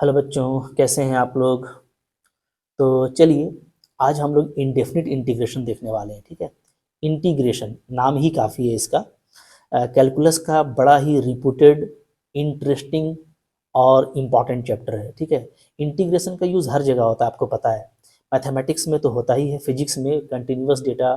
Hello बच्चों, कैसे हैं आप लोग। तो चलिए, आज हम लोग इंडेफिनिट इंटीग्रेशन देखने वाले हैं। ठीक है, इंटीग्रेशन नाम ही काफ़ी है इसका। कैलकुलस का बड़ा ही रिपूटेड, इंटरेस्टिंग और इम्पॉर्टेंट चैप्टर है। ठीक है, इंटीग्रेशन का यूज़ हर जगह होता है, आपको पता है। मैथमेटिक्स में तो होता ही है, फिजिक्स में कंटिन्यूअस डेटा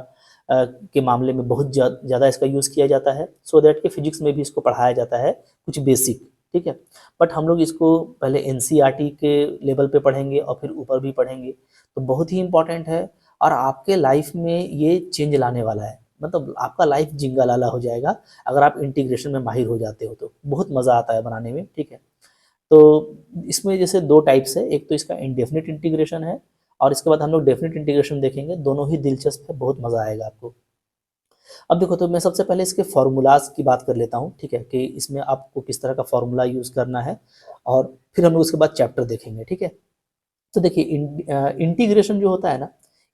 के मामले में बहुत ज़्यादा इसका यूज़ किया जाता है, सो दैट कि फिजिक्स में भी इसको पढ़ाया जाता है कुछ बेसिक। ठीक है, बट हम लोग इसको पहले एनसीईआरटी के लेवल पे पढ़ेंगे और फिर ऊपर भी पढ़ेंगे, तो बहुत ही इम्पॉर्टेंट है। और आपके लाइफ में ये चेंज लाने वाला है, मतलब आपका लाइफ जिंगा लाला हो जाएगा अगर आप इंटीग्रेशन में माहिर हो जाते हो तो बहुत मज़ा आता है बनाने में। ठीक है, तो इसमें जैसे दो टाइप्स है, एक तो इसका इंडेफिनिट इंटीग्रेशन है और इसके बाद हम लोग डेफिनिट इंटीग्रेशन देखेंगे। दोनों ही दिलचस्प है, बहुत मज़ा आएगा आपको। अब देखो, तो मैं सबसे पहले इसके फार्मूलाज की बात कर लेता हूँ। ठीक है, कि इसमें आपको किस तरह का फार्मूला यूज़ करना है और फिर हम लोग उसके बाद चैप्टर देखेंगे। ठीक है, तो देखिए, इंटीग्रेशन जो होता है ना,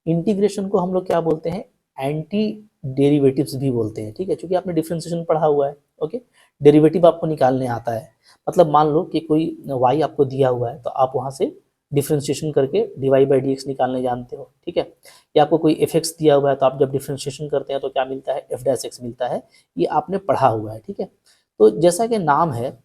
इंटीग्रेशन को हम लोग क्या बोलते हैं, एंटी डेरिवेटिव्स भी बोलते हैं। ठीक है, क्योंकि आपने डिफरेंशिएशन पढ़ा हुआ है। ओके, डेरिवेटिव आपको निकालने आता है। मतलब मान लो कि कोई y आपको दिया हुआ है, तो आप वहाँ से डिफरेंशिएशन करके dy/dx निकालने जानते हो। ठीक है, या आपको कोई एफ एक्स दिया हुआ है, तो आप जब डिफरेंशिएशन करते हैं तो क्या मिलता है, f' मिलता है। ये आपने पढ़ा हुआ है। ठीक है, तो जैसा कि नाम है,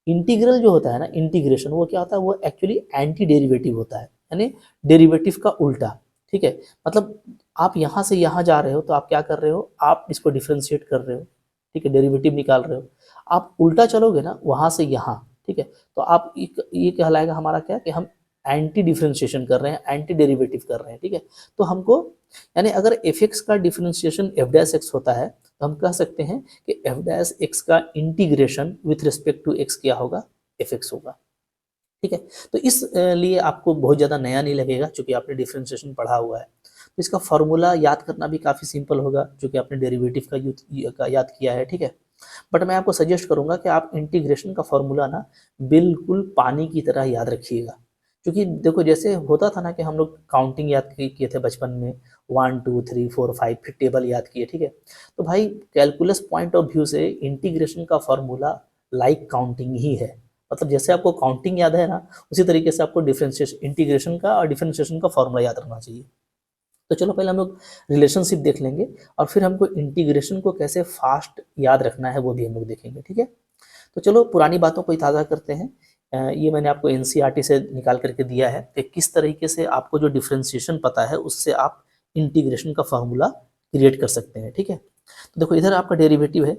इंटीग्रल जो होता है ना, इंटीग्रेशन, वो क्या होता है, वो एक्चुअली एंटी डेरिवेटिव होता है, यानी डेरिवेटिव का उल्टा। ठीक है, मतलब आप यहाँ से यहाँ जा रहे हो तो आप क्या कर रहे हो, आप इसको डिफ्रेंशिएट कर रहे हो। ठीक है, डेरिवेटिव निकाल रहे हो। आप उल्टा चलोगे ना, वहाँ से यहाँ। ठीक है, तो आप ये कहलाएगा हमारा क्या, कि हम एंटी डिफ्रेंशिएशन कर रहे हैं, एंटी डेरिवेटिव कर रहे हैं। ठीक है, तो हमको, यानी अगर एफ एक्स का डिफ्रेंशिएशन f' होता है, तो हम कह सकते हैं कि f' का integration with respect to x क्या होगा, fx होगा। ठीक है, तो इस लिए आपको बहुत ज़्यादा नया नहीं लगेगा, क्योंकि आपने डिफरेंशिएशन पढ़ा हुआ है। तो इसका फॉर्मूला याद करना भी काफ़ी सिंपल होगा, जो कि आपने डेरिवेटिव का याद किया है। ठीक है, बट मैं आपको सजेस्ट करूंगा कि आप इंटीग्रेशन का फॉर्मूला ना बिल्कुल पानी की तरह याद रखिएगा। क्योंकि देखो, जैसे होता था ना कि हम लोग काउंटिंग याद किए थे बचपन में, 1 2 3 4 5, फिर टेबल याद किए। ठीक है, तो भाई कैलकुलस पॉइंट ऑफ व्यू से इंटीग्रेशन का फॉर्मूला लाइक काउंटिंग ही है। मतलब जैसे आपको काउंटिंग याद है ना, उसी तरीके से आपको डिफरेंशिएशन, इंटीग्रेशन का और डिफरेंशिएशन का फॉर्मूला याद रखना चाहिए। तो चलो, पहले हम लोग रिलेशनशिप देख लेंगे और फिर हमको इंटीग्रेशन को कैसे फास्ट याद रखना है वो भी हम लोग देखेंगे। ठीक है, तो चलो पुरानी बातों को ताज़ा करते हैं। ये मैंने आपको एनसीईआरटी से निकाल करके दिया है कि किस तरीके से आपको जो डिफरेंशिएशन पता है उससे आप इंटीग्रेशन का फार्मूला क्रिएट कर सकते हैं। ठीक है, तो देखो, इधर आपका डेरिवेटिव है,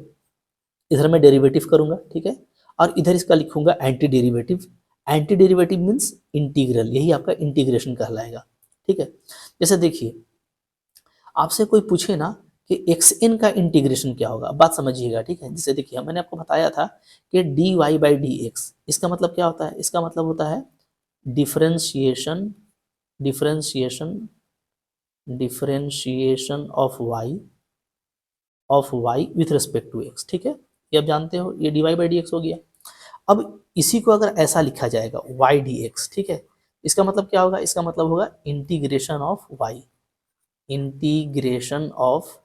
इधर मैं डेरिवेटिव करूंगा। ठीक है, और इधर इसका लिखूंगा anti derivative. Anti derivative means integral, यही आपका इंटीग्रेशन कहलाएगा। ठीक है, जैसे देखिए, आपसे कोई पूछे ना कि एक्स एन का इंटीग्रेशन क्या होगा, बात समझिएगा। ठीक है, जैसे देखिए, मैंने आपको बताया था कि dy/dx, इसका मतलब क्या होता है, इसका मतलब होता है differentiation, differentiation differentiation of y with respect to x। ठीक है, ये आप जानते हो, ये dy/dx हो गया। अब इसी को अगर ऐसा लिखा जाएगा y/dx, ठीक है, इसका मतलब क्या होगा, इसका मतलब होगा integration of y, integration of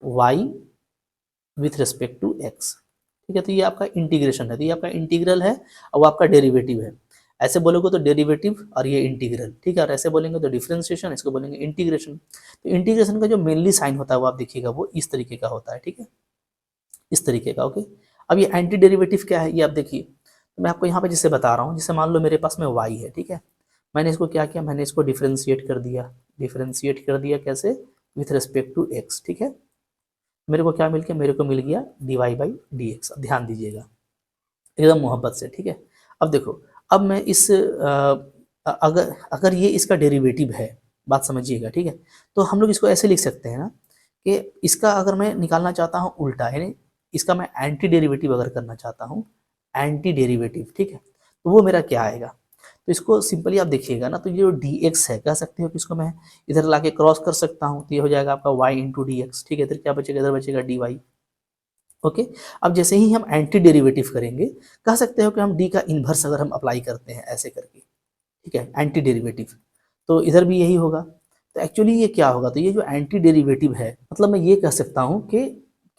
y with respect to x। ठीक है, तो ये आपका इंटीग्रेशन है, तो ये आपका इंटीग्रल है और वो आपका डेरिवेटिव है। ऐसे बोलोगे तो डेरिवेटिव और ये इंटीग्रल। ठीक है, और ऐसे बोलेंगे तो डिफरेंशिएशन, इसको बोलेंगे इंटीग्रेशन। तो इंटीग्रेशन का जो मेनली साइन होता है वो आप देखिएगा, वो इस तरीके का होता है। ठीक है, इस तरीके का। ओके, अब ये एंटी डेरिवेटिव क्या है, ये आप देखिए। तो मैं आपको यहाँ पे जिससे बता रहा हूँ, जैसे मान लो मेरे पास में y है। ठीक है, मैंने इसको क्या किया, मैंने इसको डिफरेंशिएट कर दिया। डिफरेंशिएट कर दिया कैसे, विथ रिस्पेक्ट टू x। ठीक है, मेरे को क्या मिल गया, मेरे को मिल गया dy/dx। अब ध्यान दीजिएगा एकदम मोहब्बत से। ठीक है, अब देखो, अब मैं इस अगर अगर ये इसका डेरिवेटिव है, बात समझिएगा। ठीक है, तो हम लोग इसको ऐसे लिख सकते हैं ना, कि इसका अगर मैं निकालना चाहता हूँ उल्टा, यानी इसका मैं एंटी डेरिवेटिव अगर करना चाहता हूँ, एंटी डेरिवेटिव। ठीक है, तो वो मेरा क्या आएगा, तो इसको सिंपली आप देखिएगा ना, तो ये जो dx है, कह सकते हो कि इसको मैं इधर लाके क्रॉस कर सकता हूँ, तो ये हो जाएगा आपका y इंटू डी एक्स। ठीक है, इधर क्या बचेगा, इधर बचेगा dy। ओके, अब जैसे ही हम एंटी डेरिवेटिव करेंगे, कह सकते हो कि हम d का इन्वर्स अगर हम अप्लाई करते हैं ऐसे करके। ठीक है, एंटी डेरिवेटिव, तो इधर भी यही होगा। तो एक्चुअली ये क्या होगा, तो ये जो एंटी डेरिवेटिव है, मतलब मैं ये कह सकता हूँ कि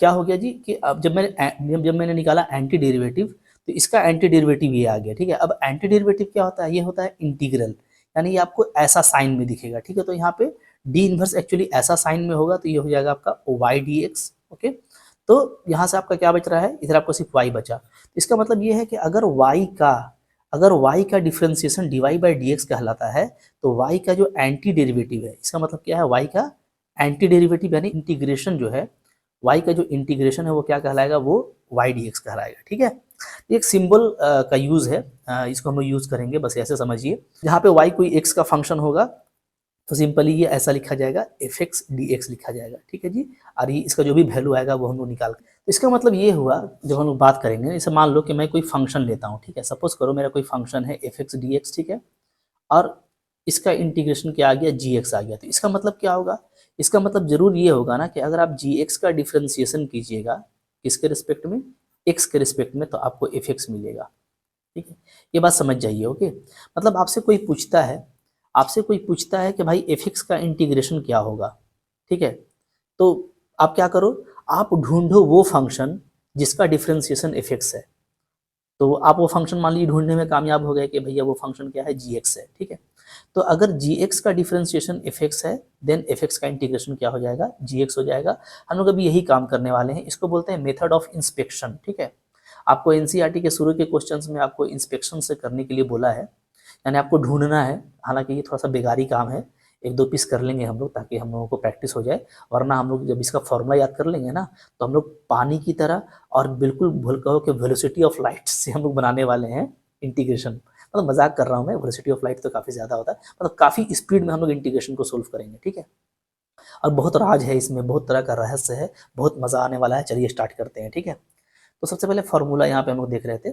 क्या हो गया जी, कि अब जब मैंने निकाला एंटी डेरिवेटिव, तो इसका एंटी डेरिवेटिव ये आ गया, ठीक है। अब एंटी डेरिवेटिव क्या होता है, ये होता है इंटीग्रल, यानी ये आपको ऐसा साइन में दिखेगा, ठीक है। तो यहाँ पे डी इनवर्स एक्चुअली ऐसा साइन में होगा, तो ये हो जाएगा आपका वाई डी एक्स, ओके। तो यहाँ से आपका क्या बच रहा है, इधर आपको सिर्फ वाई बचा। तो इसका मतलब ये है कि अगर y का differentiation dy by D x कहलाता है, तो y का जो एंटी डेरिवेटिव है, इसका मतलब क्या है, y का एंटी डेरिवेटिव यानी इंटीग्रेशन जो है, y का जो इंटीग्रेशन है वो क्या कहलाएगा, वो y dx कहलाएगा, ठीक है। एक सिंबल का यूज है, इसको हम लोग यूज करेंगे, बस ऐसे समझिए। जहाँ पे y कोई x का फंक्शन होगा तो सिंपली ये ऐसा लिखा जाएगा, एफ एक्स डी एक्स लिखा जाएगा, ठीक है जी। और ये इसका जो भी वैल्यू आएगा वो हम लोग निकाल, तो इसका मतलब ये हुआ, जब हम लोग बात करेंगे, जैसे मान लो कि मैं कोई फंक्शन लेता हूँ, ठीक है। सपोज करो मेरा कोई फंक्शन है एफ एक्स डी एक्स, ठीक है, और इसका इंटीग्रेशन क्या आ गया, जी एक्स आ गया। तो इसका मतलब क्या होगा, इसका मतलब जरूर ये होगा ना कि अगर आप जी एक्स का डिफ्रेंसिएशन कीजिएगा किसके रिस्पेक्ट में, एक्स के रिस्पेक्ट में, तो आपको एफ एक्स मिलेगा, ठीक है। ये बात समझ जाइए, ओके। मतलब आपसे कोई पूछता है कि भाई एफ एक्स का इंटीग्रेशन क्या होगा, ठीक है। तो आप क्या करो, आप ढूंढो वो फंक्शन जिसका डिफ्रेंसिएशन एफ एक्स है। तो आप वो फंक्शन मान लीजिए ढूंढने में कामयाब हो गए कि भैया वो फंक्शन क्या है, जी एक्स है, ठीक है। तो अगर जी एक्स का डिफ्रेंसिएशन एफ एक्स है, देन एफ एक्स का इंटीग्रेशन क्या हो जाएगा, जी एक्स हो जाएगा। हम लोग अभी यही काम करने वाले हैं, इसको बोलते हैं मेथड ऑफ इंस्पेक्शन, ठीक है। आपको एनसीईआरटी के शुरू के क्वेश्चंस में आपको इंस्पेक्शन से करने के लिए बोला है, यानी आपको ढूंढना है। हालांकि ये थोड़ा सा बेगारी काम है, एक दो पीस कर लेंगे हम लोग ताकि हम लोगों को प्रैक्टिस हो जाए, वरना हम लोग जब इसका फॉर्मूला याद कर लेंगे ना, तो हम लोग पानी की तरह और बिल्कुल भूल कहो कि वेलोसिटी ऑफ लाइट से हम लोग बनाने वाले हैं इंटीग्रेशन। मतलब मजाक कर रहा हूँ मैं, वेलोसिटी ऑफ लाइट तो काफ़ी ज़्यादा होता है, मतलब काफ़ी स्पीड में हम लोग इंटीग्रेशन को सोल्व करेंगे, ठीक है। और बहुत राज है इसमें, बहुत तरह का रहस्य है, बहुत मज़ा आने वाला है। चलिए स्टार्ट करते हैं, ठीक है। तो सबसे पहले फार्मूला यहाँ पे हम लोग देख रहे थे,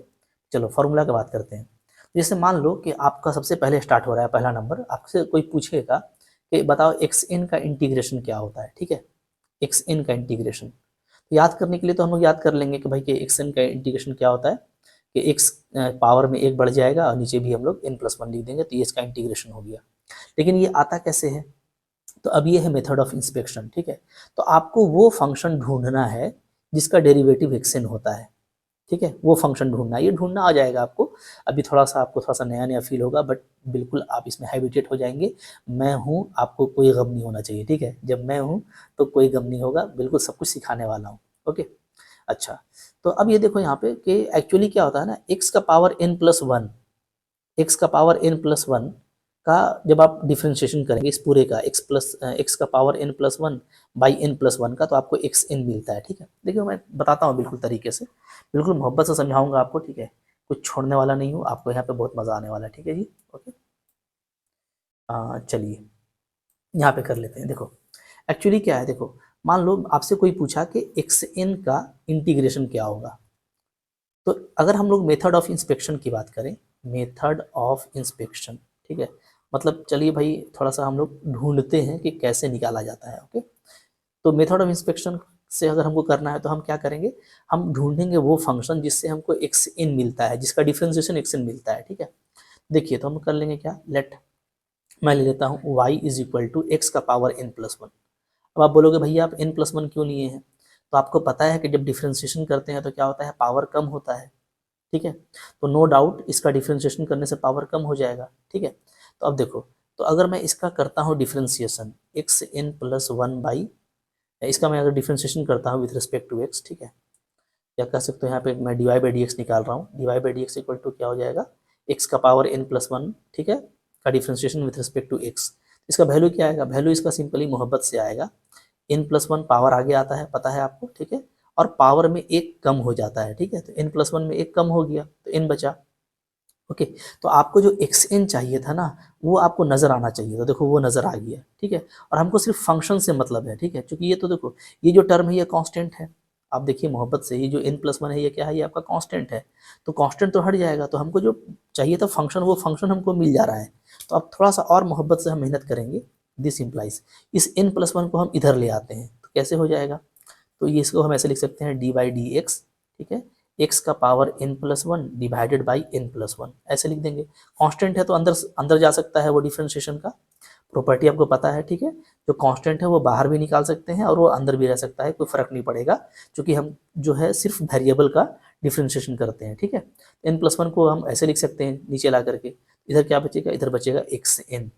चलो फार्मूला की बात करते हैं। जैसे मान लो कि आपका सबसे पहले स्टार्ट हो रहा है, पहला नंबर आपसे कोई पूछेगा कि बताओ एक्स एन का इंटीग्रेशन क्या होता है, ठीक है। एक्स एन का इंटीग्रेशन तो याद करने के लिए तो हम लोग याद कर लेंगे कि भाई कि एक्स एन का इंटीग्रेशन क्या होता है, कि एक्स पावर में एक बढ़ जाएगा और नीचे भी हम लोग n प्लस वन लिख देंगे, तो ये इसका इंटीग्रेशन हो गया। लेकिन ये आता कैसे है, तो अब ये है मेथड ऑफ इंस्पेक्शन, ठीक है। तो आपको वो फंक्शन ढूंढना है जिसका डेरिवेटिव एक्स एन होता है, ठीक है। वो फंक्शन ढूंढना, ये ढूंढना आ जाएगा आपको। अभी आपको थोड़ा सा नया नया फील होगा, बट बिल्कुल आप इसमें हैबिटेट हो जाएंगे। मैं हूँ, आपको कोई गम नहीं होना चाहिए, ठीक है। जब मैं हूँ तो कोई गम नहीं होगा, बिल्कुल सब कुछ सिखाने वाला हूँ, ओके। अच्छा, तो अब ये देखो यहाँ पे कि एक्चुअली क्या होता है ना, एक्स का power n plus one, x का पावर n प्लस वन का जब आप डिफ्रेंशिएशन करेंगे इस पूरे का एक्स का power n plus one by n plus one का, तो आपको एक्स एन मिलता है, ठीक है। देखिए मैं बताता हूँ बिल्कुल तरीके से, बिल्कुल मोहब्बत से समझाऊंगा आपको, ठीक है। कुछ छोड़ने वाला नहीं हूँ, आपको यहाँ पे बहुत मज़ा आने वाला है, ठीक है जी, ओके। चलिए यहाँ पे कर लेते हैं। देखो एक्चुअली क्या है, देखो मान लो आपसे कोई पूछा कि एक्स एन का इंटीग्रेशन क्या होगा, तो अगर हम लोग मेथड ऑफ इंस्पेक्शन की बात करें, मेथड ऑफ इंस्पेक्शन, ठीक है, मतलब चलिए भाई थोड़ा सा हम लोग ढूंढते हैं कि कैसे निकाला जाता है, ओके। तो मेथड ऑफ इंस्पेक्शन से अगर हमको करना है तो हम क्या करेंगे, हम ढूंढेंगे वो फंक्शन जिससे हमको एक्स एन मिलता है, जिसका डिफ्रेंसिएशन एक्स एन मिलता है, ठीक है। देखिए तो हम कर लेंगे क्या, लेट मैं ले लेता हूँ y is equal to x का पावर n प्लस वन। अब आप बोलोगे भैया आप n प्लस वन क्यों लिए हैं, तो आपको पता है कि जब डिफ्रेंशिएशन करते हैं तो क्या होता है, पावर कम होता है, ठीक है। तो नो डाउट इसका डिफ्रेंशिएशन करने से पावर कम हो जाएगा, ठीक है। तो अब देखो, तो अगर मैं इसका करता हूँ differentiation x n plus one by, इसका मैं अगर डिफ्रेंशिएशन करता हूँ विथ रिस्पेक्ट टू एक्स, ठीक है, या कह सकते हो यहाँ पे मैं d y by D x निकाल रहा हूँ, d y by D x equal to क्या हो जाएगा, एक्स का पावर n प्लस वन, ठीक है, का differentiation with respect to x. इसका वैल्यू क्या आएगा, वैल्यू इसका सिंपली मोहब्बत से आएगा, n प्लस वन पावर आगे आता है, पता है आपको, ठीक है, और पावर में एक कम हो जाता है, ठीक है। तो n प्लस वन में एक कम हो गया तो n बचा, ओके। तो आपको जो एक्स एन चाहिए था ना, वो आपको नज़र आना चाहिए, तो देखो वो नज़र आ गया, ठीक है। और हमको सिर्फ फंक्शन से मतलब है, ठीक है, क्योंकि ये तो देखो ये जो टर्म है ये कांस्टेंट है, आप देखिए मोहब्बत से, ये जो n प्लस वन है ये क्या है, ये आपका कांस्टेंट है, तो कांस्टेंट तो हट जाएगा, तो हमको जो चाहिए था फंक्शन, वो फंक्शन हमको मिल जा रहा है। तो अब थोड़ा सा और मोहब्बत से हम मेहनत करेंगे, दिस इम्प्लाइज इस n प्लस वन को हम इधर ले आते हैं, तो कैसे हो जाएगा, तो ये इसको हम ऐसे लिख सकते हैं डी बाई डी एक्स, ठीक है, एक्स का power n plus one divided by n plus one, ऐसे लिख देंगे। कांस्टेंट है तो अंदर अंदर जा सकता है, वो डिफरेंशिएशन का प्रॉपर्टी आपको पता है, ठीक है। जो कांस्टेंट है वो बाहर भी निकाल सकते हैं और वो अंदर भी रह सकता है, कोई फर्क नहीं पड़ेगा, क्योंकि हम जो है सिर्फ वेरिएबल का डिफ्रेंशिएशन करते हैं, ठीक है। n+1 को हम ऐसे लिख सकते हैं नीचे ला करके, इधर क्या बचेगा, इधर बचेगा xn,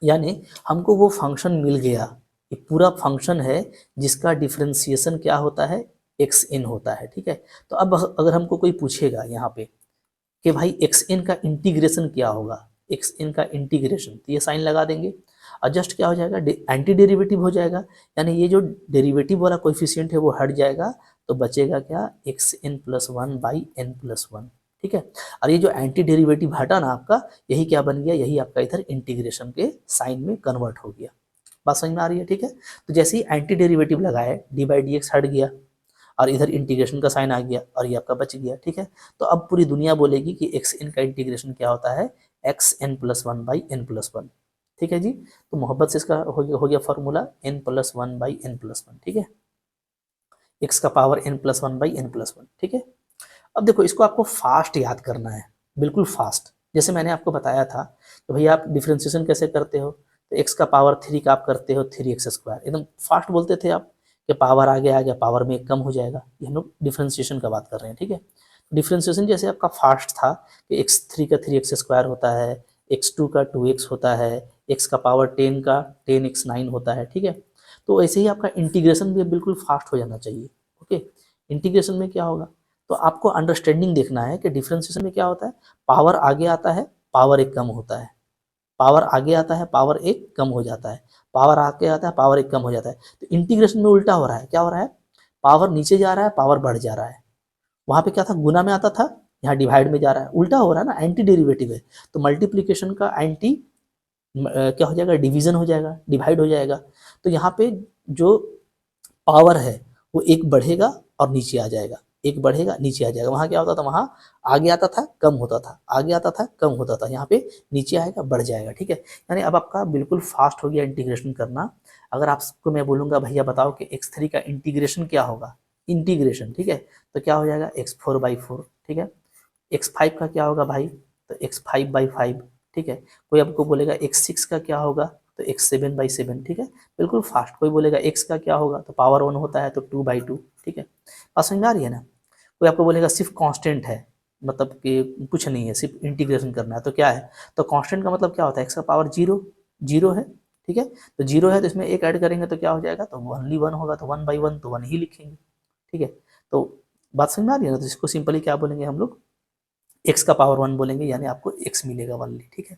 यानी हमको वो फंक्शन मिल गया, ये पूरा फंक्शन है जिसका डिफ्रेंशिएशन क्या होता है, xn होता है, ठीक है। तो अब अगर हमको कोई पूछेगा यहाँ पे कि भाई xn का इंटीग्रेशन क्या होगा, xn का इंटीग्रेशन, तो ये साइन लगा देंगे और जस्ट क्या हो जाएगा, एंटी डेरिवेटिव हो जाएगा, यानी ये जो डेरिवेटिव वाला कोएफिशिएंट है वो हट जाएगा, तो बचेगा क्या, xn+1/n+1, ठीक है। और ये जो एंटी डेरिवेटिव हटा ना आपका, यही क्या बन गया, यही आपका इधर इंटीग्रेशन के साइन में कन्वर्ट हो गया। बात समझ में आ रही है, ठीक है। तो जैसे ही एंटी डेरिवेटिव लगाए, dy/dx हट गया और इधर इंटीग्रेशन का साइन आ गया और ये आपका बच गया, ठीक है। तो अब पूरी दुनिया बोलेगी कि xn का इंटीग्रेशन क्या होता है, xn+1/n+1, ठीक है जी। तो मोहब्बत से इसका हो गया फॉर्मूला n+1/n+1, ठीक है, x का पावर n+1/n+1, ठीक है। अब देखो इसको आपको फास्ट याद करना है, बिल्कुल फास्ट, जैसे मैंने आपको बताया था तो भैया आप डिफ्रेंशिएशन कैसे करते हो, तो x का पावर 3 का आप करते हो 3x², एकदम फास्ट बोलते थे आप कि पावर आगे आ गया, पावर में एक कम हो जाएगा, ये हम लोग डिफ्रेंशिएशन का बात कर रहे हैं, ठीक है। डिफ्रेंशिएशन जैसे आपका फास्ट था कि x3 का 3x² होता है, x2 का 2x होता है, x का पावर 10 का 10x9 होता है, ठीक है। तो ऐसे ही आपका इंटीग्रेशन भी बिल्कुल फास्ट हो जाना चाहिए, ओके। इंटीग्रेशन में क्या होगा, तो आपको अंडरस्टैंडिंग देखना है कि डिफ्रेंशिएशन में क्या होता है, पावर आगे आता है, पावर एक कम होता है, पावर आगे आता है, पावर एक कम हो जाता है, पावर आगे आता है, पावर एक कम हो जाता है। तो इंटीग्रेशन में उल्टा हो रहा है, क्या हो रहा है, पावर नीचे जा रहा है, पावर बढ़ जा रहा है। वहां पे क्या था, गुना में आता था, यहाँ डिवाइड में जा रहा है, उल्टा हो रहा है ना, एंटी डेरिवेटिव है। तो मल्टीप्लीकेशन का एंटी क्या हो जाएगा, डिवीजन हो जाएगा, डिवाइड हो जाएगा। तो यहाँ पे जो पावर है वो एक बढ़ेगा और नीचे आ जाएगा, एक बढ़ेगा नीचे आ जाएगा। वहाँ क्या होता था, वहाँ आगे आता था कम होता था, आगे आता था कम होता था, यहाँ पे नीचे आएगा बढ़ जाएगा, ठीक है। यानी अब आपका बिल्कुल फास्ट हो गया इंटीग्रेशन करना। अगर आपको मैं बोलूँगा भैया बताओ कि x3 का इंटीग्रेशन क्या होगा, इंटीग्रेशन, ठीक है, तो क्या हो जाएगा x4/4, ठीक है। x5 का क्या होगा भाई, तो x5/5, ठीक है। कोई आपको बोलेगा x6 का क्या होगा, तो x7/7, ठीक है, बिल्कुल फास्ट। कोई बोलेगा x का क्या होगा, तो पावर 1 होता है तो 2/2, ठीक है। बात समझ में आ रही है ना। कोई आपको बोलेगा सिर्फ कांस्टेंट है, मतलब कि कुछ नहीं है, सिर्फ इंटीग्रेशन करना है, तो क्या है, तो कांस्टेंट का मतलब क्या होता है, x का पावर 0 है, ठीक है। तो 0 है तो इसमें एक ऐड करेंगे तो क्या हो जाएगा, तो ओनली 1 होगा, तो 1/1 तो 1 ही लिखेंगे, ठीक है। तो बात समझ में आ रही है ना। तो इसको सिंपली क्या बोलेंगे हम लोग, x का पावर 1 बोलेंगे, यानी आपको x मिलेगा ओनली, ठीक है।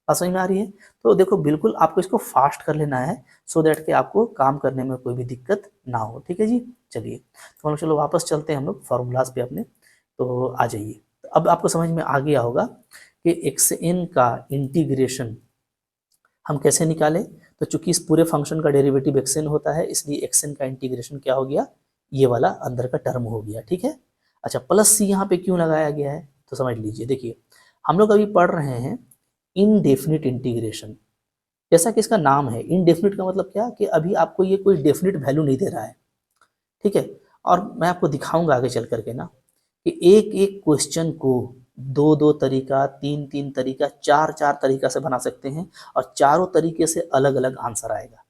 बात समझ में आ रही है। तो देखो बिल्कुल आपको इसको फास्ट कर लेना है, सो दैट कि आपको काम करने में कोई भी दिक्कत ना हो, ठीक है जी। चलिए तो हम चलो वापस चलते हैं हम लोग फॉर्मूलाज पे अपने, तो आ जाइए। तो अब आपको समझ में आ गया होगा कि xn का इंटीग्रेशन हम कैसे निकालें। तो चूंकि इस पूरे फंक्शन का डेरिवेटिव xn होता है, इसलिए xn का इंटीग्रेशन क्या हो गया, ये वाला अंदर का टर्म हो गया, ठीक है। अच्छा प्लस c यहाँ पे क्यों लगाया गया है, तो समझ लीजिए। देखिए हम लोग अभी पढ़ रहे हैं इनडेफिनिट इंटीग्रेशन, जैसा कि इसका नाम है इनडेफिनिट का मतलब क्या, कि अभी आपको ये कोई डेफिनिट वैल्यू नहीं दे रहा है, ठीक है। और मैं आपको दिखाऊंगा आगे चल करके ना कि एक एक क्वेश्चन को दो दो तरीका, तीन तीन तरीका, चार चार तरीका से बना सकते हैं और चारों तरीके से अलग अलग आंसर आएगा,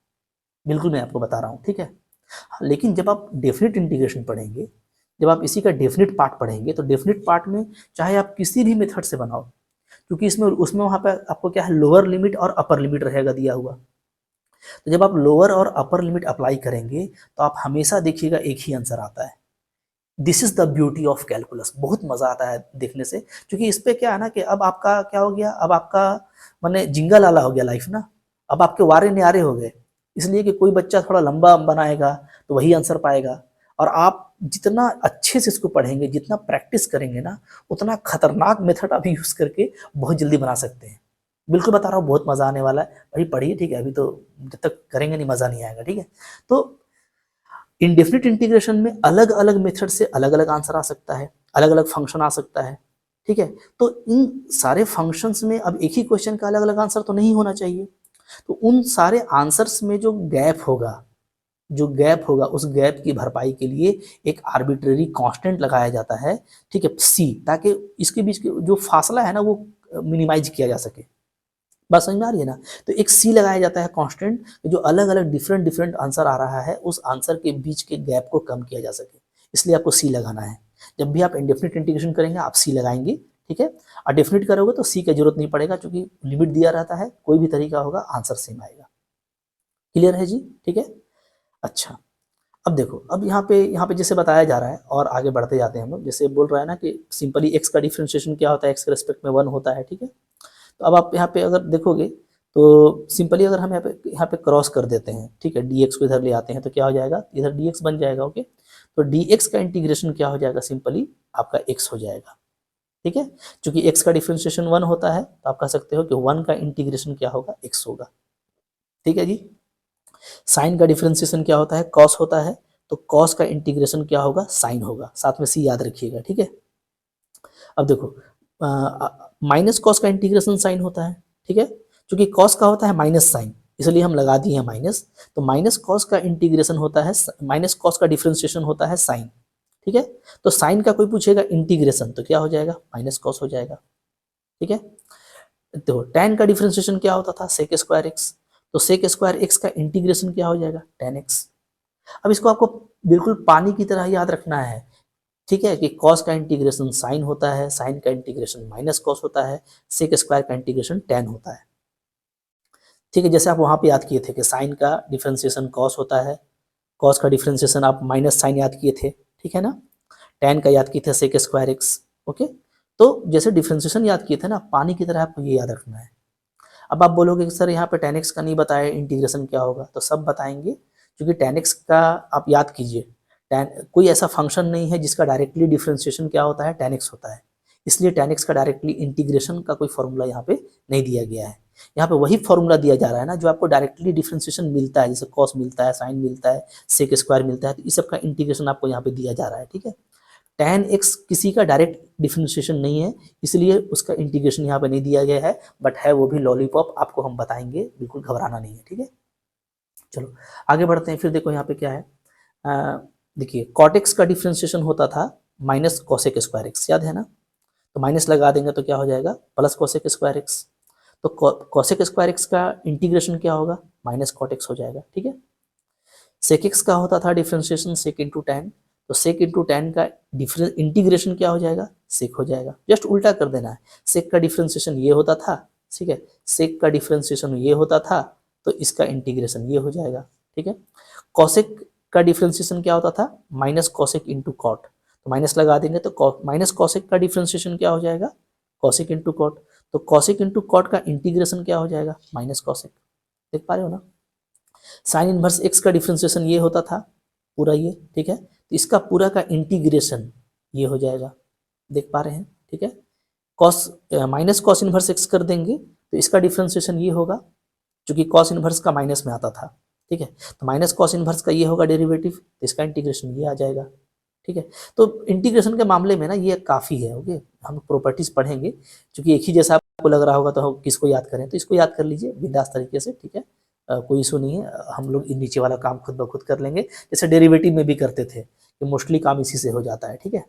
बिल्कुल मैं आपको बता रहा हूँ, ठीक है। लेकिन जब आप डेफिनेट इंटीग्रेशन पढ़ेंगे, जब आप इसी का डेफिनेट पार्ट पढ़ेंगे, तो डेफिनेट पार्ट में चाहे आप किसी भी मेथड से बनाओ, क्योंकि इसमें उसमें वहाँ पे आपको क्या है, लोअर लिमिट और अपर लिमिट रहेगा दिया हुआ। तो जब आप लोअर और अपर लिमिट अप्लाई करेंगे तो आप हमेशा देखिएगा एक ही आंसर आता है। This is the beauty of calculus, बहुत मजा आता है देखने से, क्योंकि इस पे क्या है ना कि अब आपका क्या हो गया, अब आपका माने जिंगल आला हो गया लाइफ ना, अब आपके वारे न्यारे हो गए। इसलिए कि कोई बच्चा थोड़ा लंबा बनाएगा तो वही आंसर पाएगा, और आप जितना अच्छे से इसको पढ़ेंगे, जितना प्रैक्टिस करेंगे ना, उतना खतरनाक मेथड अभी यूज करके बहुत जल्दी बना सकते हैं। बिल्कुल बता रहा हूँ, बहुत मजा आने वाला है भाई, पढ़िए, ठीक है। अभी तो जब तक करेंगे नहीं मजा नहीं आएगा, ठीक है। तो इंडेफिनिट इंटीग्रेशन में अलग अलग मेथड से अलग अलग आंसर आ सकता है, अलग अलग फंक्शन आ सकता है, ठीक है। तो इन सारे फंक्शंस में अब एक ही क्वेश्चन का अलग अलग आंसर तो नहीं होना चाहिए। तो उन सारे आंसर्स में जो गैप होगा, जो गैप होगा, उस गैप की भरपाई के लिए एक आर्बिट्रेरी कांस्टेंट लगाया जाता है, ठीक है, सी, ताकि इसके बीच जो फासला है ना वो मिनिमाइज किया जा सके। बात समझ में आ रही है ना। तो एक सी लगाया जाता है कांस्टेंट, जो अलग अलग डिफरेंट डिफरेंट आंसर आ रहा है, उस आंसर के बीच के गैप को कम किया जा सके, इसलिए आपको सी लगाना है। जब भी आप इंडेफिनिट इंटीग्रेशन करेंगे आप सी लगाएंगे, ठीक है। और डेफिनिट करोगे तो सी की जरूरत नहीं पड़ेगा, क्योंकि लिमिट दिया रहता है, कोई भी तरीका होगा आंसर सेम आएगा। क्लियर है जी, ठीक है। अच्छा, अब देखो, अब यहाँ पे जैसे बताया जा रहा है और आगे बढ़ते जाते हैं हम लोग। जैसे बोल रहा है ना कि सिंपली एक्स का डिफरेंशिएशन क्या होता है, एक्स के रेस्पेक्ट में 1 होता है, ठीक है। तो अब आप यहाँ पे अगर देखोगे तो सिंपली अगर हम यहाँ पे क्रॉस कर देते हैं, ठीक है, dx को इधर ले आते हैं तो क्या हो जाएगा, इधर dx बन जाएगा, ओके। तो dx का इंटीग्रेशन क्या हो जाएगा, सिंपली आपका x हो जाएगा, ठीक है। क्योंकि x का डिफरेंशिएशन 1 होता है तो आप कह सकते हो कि 1 का इंटीग्रेशन क्या होगा, x होगा, ठीक है जी। साइन का डिफरेंशिएशन क्या होता है, कॉस होता है, तो कॉस का इंटीग्रेशन क्या होगा, साइन होगा, साथ में सी याद रखिएगा, ठीक है। अब देखो माइनस कॉस का इंटीग्रेशन साइन होता है, ठीक है। क्योंकि कॉस का होता है माइनस साइन, इसलिए हम लगा दिए हैं माइनस। तो माइनस कॉस का इंटीग्रेशन होता है, माइनस कॉस का डिफरेंशिएशन होता है साइन, ठीक है। तो साइन का कोई पूछेगा इंटीग्रेशन तो क्या हो जाएगा, माइनस कॉस हो जाएगा, ठीक है। तो tan का डिफरेंशिएशन क्या होता था, सेक स्क्वायर एक्स, तो सेक स्क्वायर एक्स का इंटीग्रेशन क्या हो जाएगा, tan एक्स। अब इसको आपको बिल्कुल पानी की तरह याद रखना है, ठीक है, कि कॉस का इंटीग्रेशन साइन होता है, साइन का इंटीग्रेशन माइनस कॉस होता है, सेक स्क्वायर का इंटीग्रेशन tan होता है, ठीक है। जैसे आप वहां पे याद किए थे कि साइन का डिफरेंशिएशन कॉस होता है, कॉस का डिफरेंशिएशन आप माइनस साइन याद किए थे, ठीक है ना। tan का याद किए थे सेक स्क्वायर एक्स, ओके। तो जैसे डिफरेंशिएशन याद किए थे ना, पानी की तरह आपको ये याद रखना है। अब आप बोलोगे कि सर यहाँ पे tan x का नहीं बताया, इंटीग्रेशन क्या होगा, तो सब बताएंगे, क्योंकि tan x का आप याद कीजिए, कोई ऐसा फंक्शन नहीं है जिसका डायरेक्टली डिफरेंशिएशन क्या होता है, tan x होता है। इसलिए tan x का डायरेक्टली इंटीग्रेशन का कोई फॉर्मूला यहाँ पे नहीं दिया गया है। यहाँ पे वही फॉर्मूला दिया जा रहा है ना जो आपको डायरेक्टली डिफरेंशिएशन मिलता है, जैसे कॉस मिलता है, साइन मिलता है, सेक स्क्वायर मिलता है, तो इस सब का इंटीग्रेशन आपको यहाँ पे दिया जा रहा है, ठीक है। tan x किसी का डायरेक्ट डिफरेंशिएशन नहीं है, इसलिए उसका इंटीग्रेशन यहाँ पे नहीं दिया गया है, बट है वो भी लॉलीपॉप, आपको हम बताएंगे, बिल्कुल घबराना नहीं है, ठीक है। चलो आगे बढ़ते हैं। फिर देखो यहाँ पे क्या है, देखिए कॉट एक्स का डिफरेंशिएशन होता था माइनस कॉसेक स्क्वायर एक्स, याद है ना। तो माइनस लगा देंगे तो क्या हो जाएगा, प्लस कॉसेक स्क्वायर एक्स। तो कॉसेक स्क्वायर एक्स का इंटीग्रेशन क्या होगा, माइनस कॉट एक्स हो जाएगा, ठीक है। सेक एक्स का होता था डिफरेंशिएशन सेक इंटू टैन, तो सेक इंटू टैन का डिफरेंस इंटीग्रेशन क्या हो जाएगा, सेक हो जाएगा। जस्ट उल्टा कर देना है, सेक का डिफरेंशिएशन ये होता था, ठीक है, सेक का डिफरेंशिएशन ये होता था, तो इसका इंटीग्रेशन ये हो जाएगा, ठीक है। कॉसेक का डिफरेंशिएशन क्या होता था, माइनस कॉसेक इंटू कॉट, तो माइनस लगा देंगे तो माइनस कॉसेक का डिफरेंशिएशन क्या हो जाएगा, कॉसेक इंटू कॉट, तो कॉसेक इंटू कॉट का इंटीग्रेशन क्या हो जाएगा, माइनस कॉसेक। देख पा रहे हो ना। साइन इनवर्स एक्स का डिफरेंशिएशन ये होता था पूरा ये, ठीक है, तो इसका पूरा का इंटीग्रेशन ये हो जाएगा, देख पा रहे हैं, ठीक है। Cos minus cos inverse x कर देंगे तो इसका डिफरेंशिएशन ये होगा, क्योंकि कॉस इनवर्स का माइनस में आता था, ठीक है। तो माइनस कॉस इनवर्स का ये होगा डेरिवेटिव, तो इसका इंटीग्रेशन ये आ जाएगा, ठीक है। तो इंटीग्रेशन के मामले में ना ये काफ़ी है, ओके। हम प्रॉपर्टीज पढ़ेंगे, क्योंकि एक ही जैसा आपको लग रहा होगा तो हम किसको याद करें, तो इसको याद कर लीजिए बिंदास तरीके से, ठीक है। कोई इशू नहीं है, हम लोग नीचे वाला काम खुद ब खुद कर लेंगे, जैसे डेरिवेटिव में भी करते थे कि मोस्टली काम इसी से हो जाता है, ठीक है।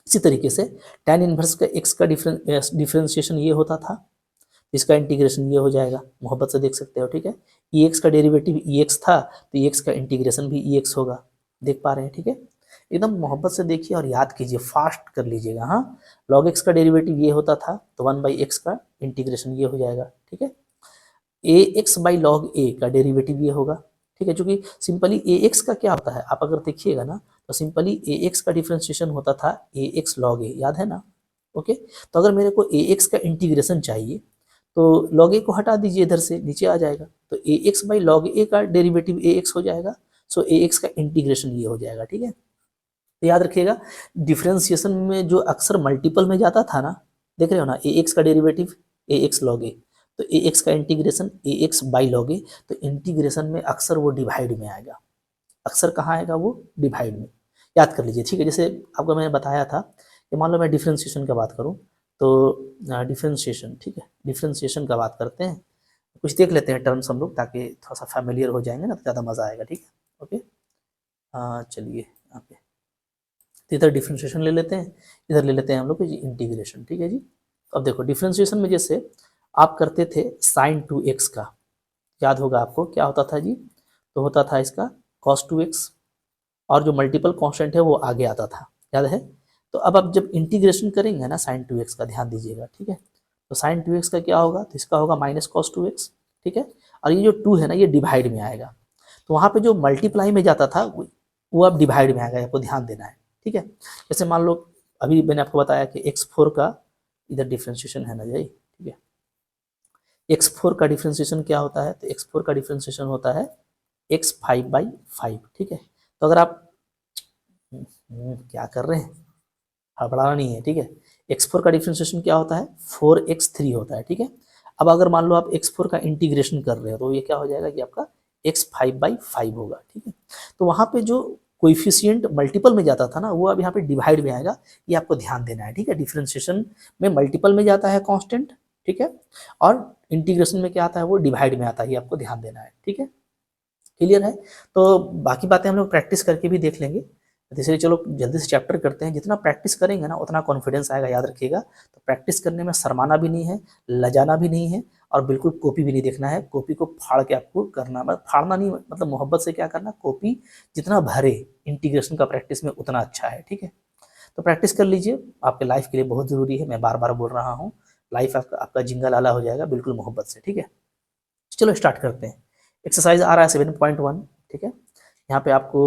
इसी तरीके से tan इनवर्स का एक्स का डिफरेंशिएशन ये होता था, इसका इंटीग्रेशन ये हो जाएगा, मोहब्बत से देख सकते हो, ठीक है। ई एक्स का डेरिवेटिव ई एक्स था, तो ई एक्स का इंटीग्रेशन भी ई एक्स होगा, देख पा रहे हैं, ठीक है। एकदम मोहब्बत से देखिए और याद कीजिए, फास्ट कर लीजिएगा, हाँ। लॉग एक्स का डेरिवेटिव ये होता था, तो 1/x का इंटीग्रेशन ये हो जाएगा, ठीक है। ए एक्स बाई लॉग ए का डेरिवेटिव ये होगा, ठीक है। क्योंकि सिंपली ए एक्स का क्या होता है, आप अगर देखिएगा ना, तो सिंपली ए एक्स का डिफरेंशिएशन होता था ए एक्स लॉग ए, याद है ना, ओके। तो अगर मेरे को ए एक्स का इंटीग्रेशन चाहिए तो लॉग ए को हटा दीजिए, इधर से नीचे आ जाएगा, तो ए एक्स बाई लॉग ए का डेरिवेटिव ए एक्स हो जाएगा, सो ए एक्स का इंटीग्रेशन ये हो जाएगा, ठीक है। तो याद रखिएगा, डिफरेंशिएशन में जो अक्सर मल्टीपल में जाता था ना, देख रहे हो ना, ए एक्स का derivative A X log A, तो ए एक्स का integration A X by log A, तो इंटीग्रेशन में अक्सर वो डिवाइड में आएगा, अक्सर कहाँ आएगा, वो डिवाइड में। याद कर लीजिए, ठीक है। जैसे आपको मैंने बताया था कि मान लो मैं डिफरेंशिएशन की बात करूँ, तो डिफरेंशिएशन, ठीक है, डिफरेंशिएशन का बात करते हैं, कुछ देख लेते हैं टर्म्स हम लोग, ताकि थोड़ा सा फैमिलियर हो जाएंगे ना, तो ज़्यादा मज़ा आएगा, ठीक है, ओके। चलिए यहाँ पे तो इधर डिफरेंशिएशन ले लेते हैं, इधर ले लेते हैं हम लोग जी इंटीग्रेशन, ठीक है जी। तो अब देखो डिफरेंशिएशन में जैसे आप करते थे साइन 2x का, याद होगा आपको क्या होता था जी, तो होता था इसका cos 2x, और जो मल्टीपल कांस्टेंट है वो आगे आता था, याद है। तो अब आप जब इंटीग्रेशन करेंगे ना साइन 2x का, ध्यान दीजिएगा, ठीक है, तो साइन 2x का क्या होगा, तो इसका होगा माइनस कॉस 2x, ठीक है, और ये जो 2 है ना ये डिवाइड में आएगा, तो वहाँ पे जो मल्टीप्लाई में जाता था वो अब डिवाइड में आएगा, आपको ध्यान देना है, ठीक है। जैसे मान लो अभी मैंने आपको बताया कि x4 का इधर डिफ्रेंशिएशन है ना जी, ठीक है, x4 का डिफ्रेंशिएशन क्या होता है, तो x4 का डिफ्रेंशिएशन होता है x5/5, ठीक है। तो अगर आप क्या कर रहे हैं, हड़बड़ाना नहीं है, ठीक है। x4 का डिफ्रेंशिएशन क्या होता है, 4x3 होता है, ठीक है। अब अगर मान लो आप x4 का इंटीग्रेशन कर रहे हो तो ये क्या हो जाएगा कि आपका x5/5 होगा, ठीक है। तो वहाँ पे जो कोइफिशिएंट मल्टीपल में जाता था ना वो अब यहाँ पे डिवाइड में आएगा, ये आपको ध्यान देना है, ठीक है। डिफ्रेंशिएशन में मल्टीपल में जाता है कांस्टेंट, ठीक है, और इंटीग्रेशन में क्या आता है वो डिवाइड में आता है, ये आपको ध्यान देना है, ठीक है। क्लियर है। तो बाकी बातें हम लोग प्रैक्टिस करके भी देख लेंगे, इसलिए चलो जल्दी से चैप्टर करते हैं। जितना प्रैक्टिस करेंगे ना उतना कॉन्फिडेंस आएगा, याद रखिएगा। तो प्रैक्टिस करने में शर्माना भी नहीं है, लजाना भी नहीं है, और बिल्कुल कॉपी भी नहीं देखना है, कॉपी को फाड़ के आपको करना, मतलब फाड़ना नहीं, मतलब मोहब्बत से क्या करना, कॉपी जितना भरे इंटीग्रेशन का प्रैक्टिस में उतना अच्छा है, ठीक है। तो प्रैक्टिस कर लीजिए, आपके लाइफ के लिए बहुत ज़रूरी है, मैं बार बार बोल रहा हूँ, लाइफ आपका जिंगल आला हो जाएगा बिल्कुल मोहब्बत से, ठीक है। चलो स्टार्ट करते हैं। एक्सरसाइज आ रहा है 7.1, ठीक है। यहाँ पे आपको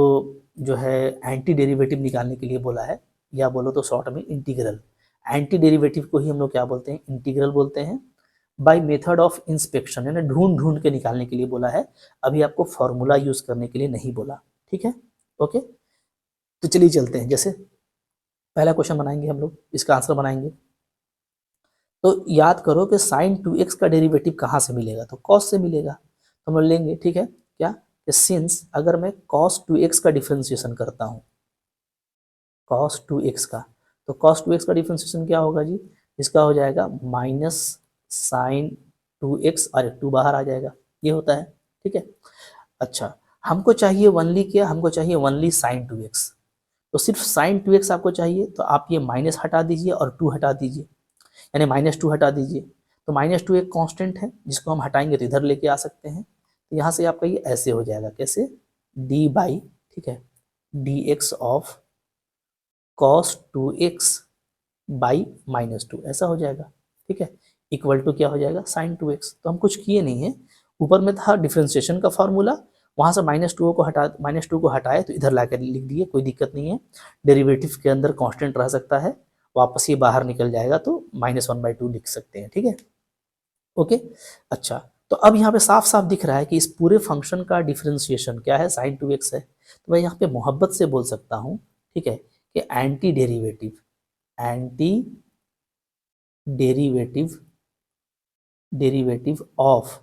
जो है एंटी डेरिवेटिव निकालने के लिए बोला है, या बोलो तो शॉर्ट में इंटीग्रल। एंटी डेरिवेटिव को ही हम लोग क्या बोलते हैं, इंटीग्रल बोलते हैं। बाय मेथड ऑफ इंस्पेक्शन, यानी ढूंढ ढूंढ के निकालने के लिए बोला है, अभी आपको फॉर्मूला यूज करने के लिए नहीं बोला, ठीक है, ओके। तो चलिए चलते हैं, जैसे पहला क्वेश्चन बनाएंगे हम लोग, इसका आंसर बनाएंगे। तो याद करो कि साइन 2x का डेरिवेटिव कहाँ से मिलेगा, तो कॉस से मिलेगा, तो हम लोग लेंगे, ठीक है, क्या कि सिंस अगर मैं cos 2x का डिफरेंशिएशन करता हूँ, cos 2x का, तो cos 2x का डिफरेंशिएशन क्या होगा जी, इसका हो जाएगा माइनस साइन 2x, और 2 बाहर आ जाएगा, ये होता है, ठीक है। अच्छा, हमको चाहिए वनली क्या, हमको चाहिए वनली साइन 2x, तो सिर्फ साइन 2x आपको चाहिए, तो आप ये माइनस हटा दीजिए और 2 हटा दीजिए, यानी -2 हटा दीजिए, तो -2 एक कांस्टेंट है जिसको हम हटाएंगे तो इधर लेके आ सकते हैं, तो यहाँ से आपका ये ऐसे हो जाएगा, कैसे, d बाई, ठीक है, dx of cos 2x by -2, ऐसा हो जाएगा, ठीक है, इक्वल टू क्या हो जाएगा, sin 2x। तो हम कुछ किए नहीं है, ऊपर में था डिफ्रेंशिएशन का फॉर्मूला, वहाँ से -2 को हटाए तो इधर लाकर लिख दिए, कोई दिक्कत नहीं है, डेरिवेटिव के अंदर कांस्टेंट रह सकता है, वापस ये बाहर निकल जाएगा तो -1/2 लिख सकते हैं, ठीक है, ओके। अच्छा, तो अब यहाँ पे साफ साफ दिख रहा है कि इस पूरे फंक्शन का डिफरेंशिएशन क्या है, sin 2x है, तो मैं यहाँ पे मोहब्बत से बोल सकता हूँ, ठीक है, कि anti derivative of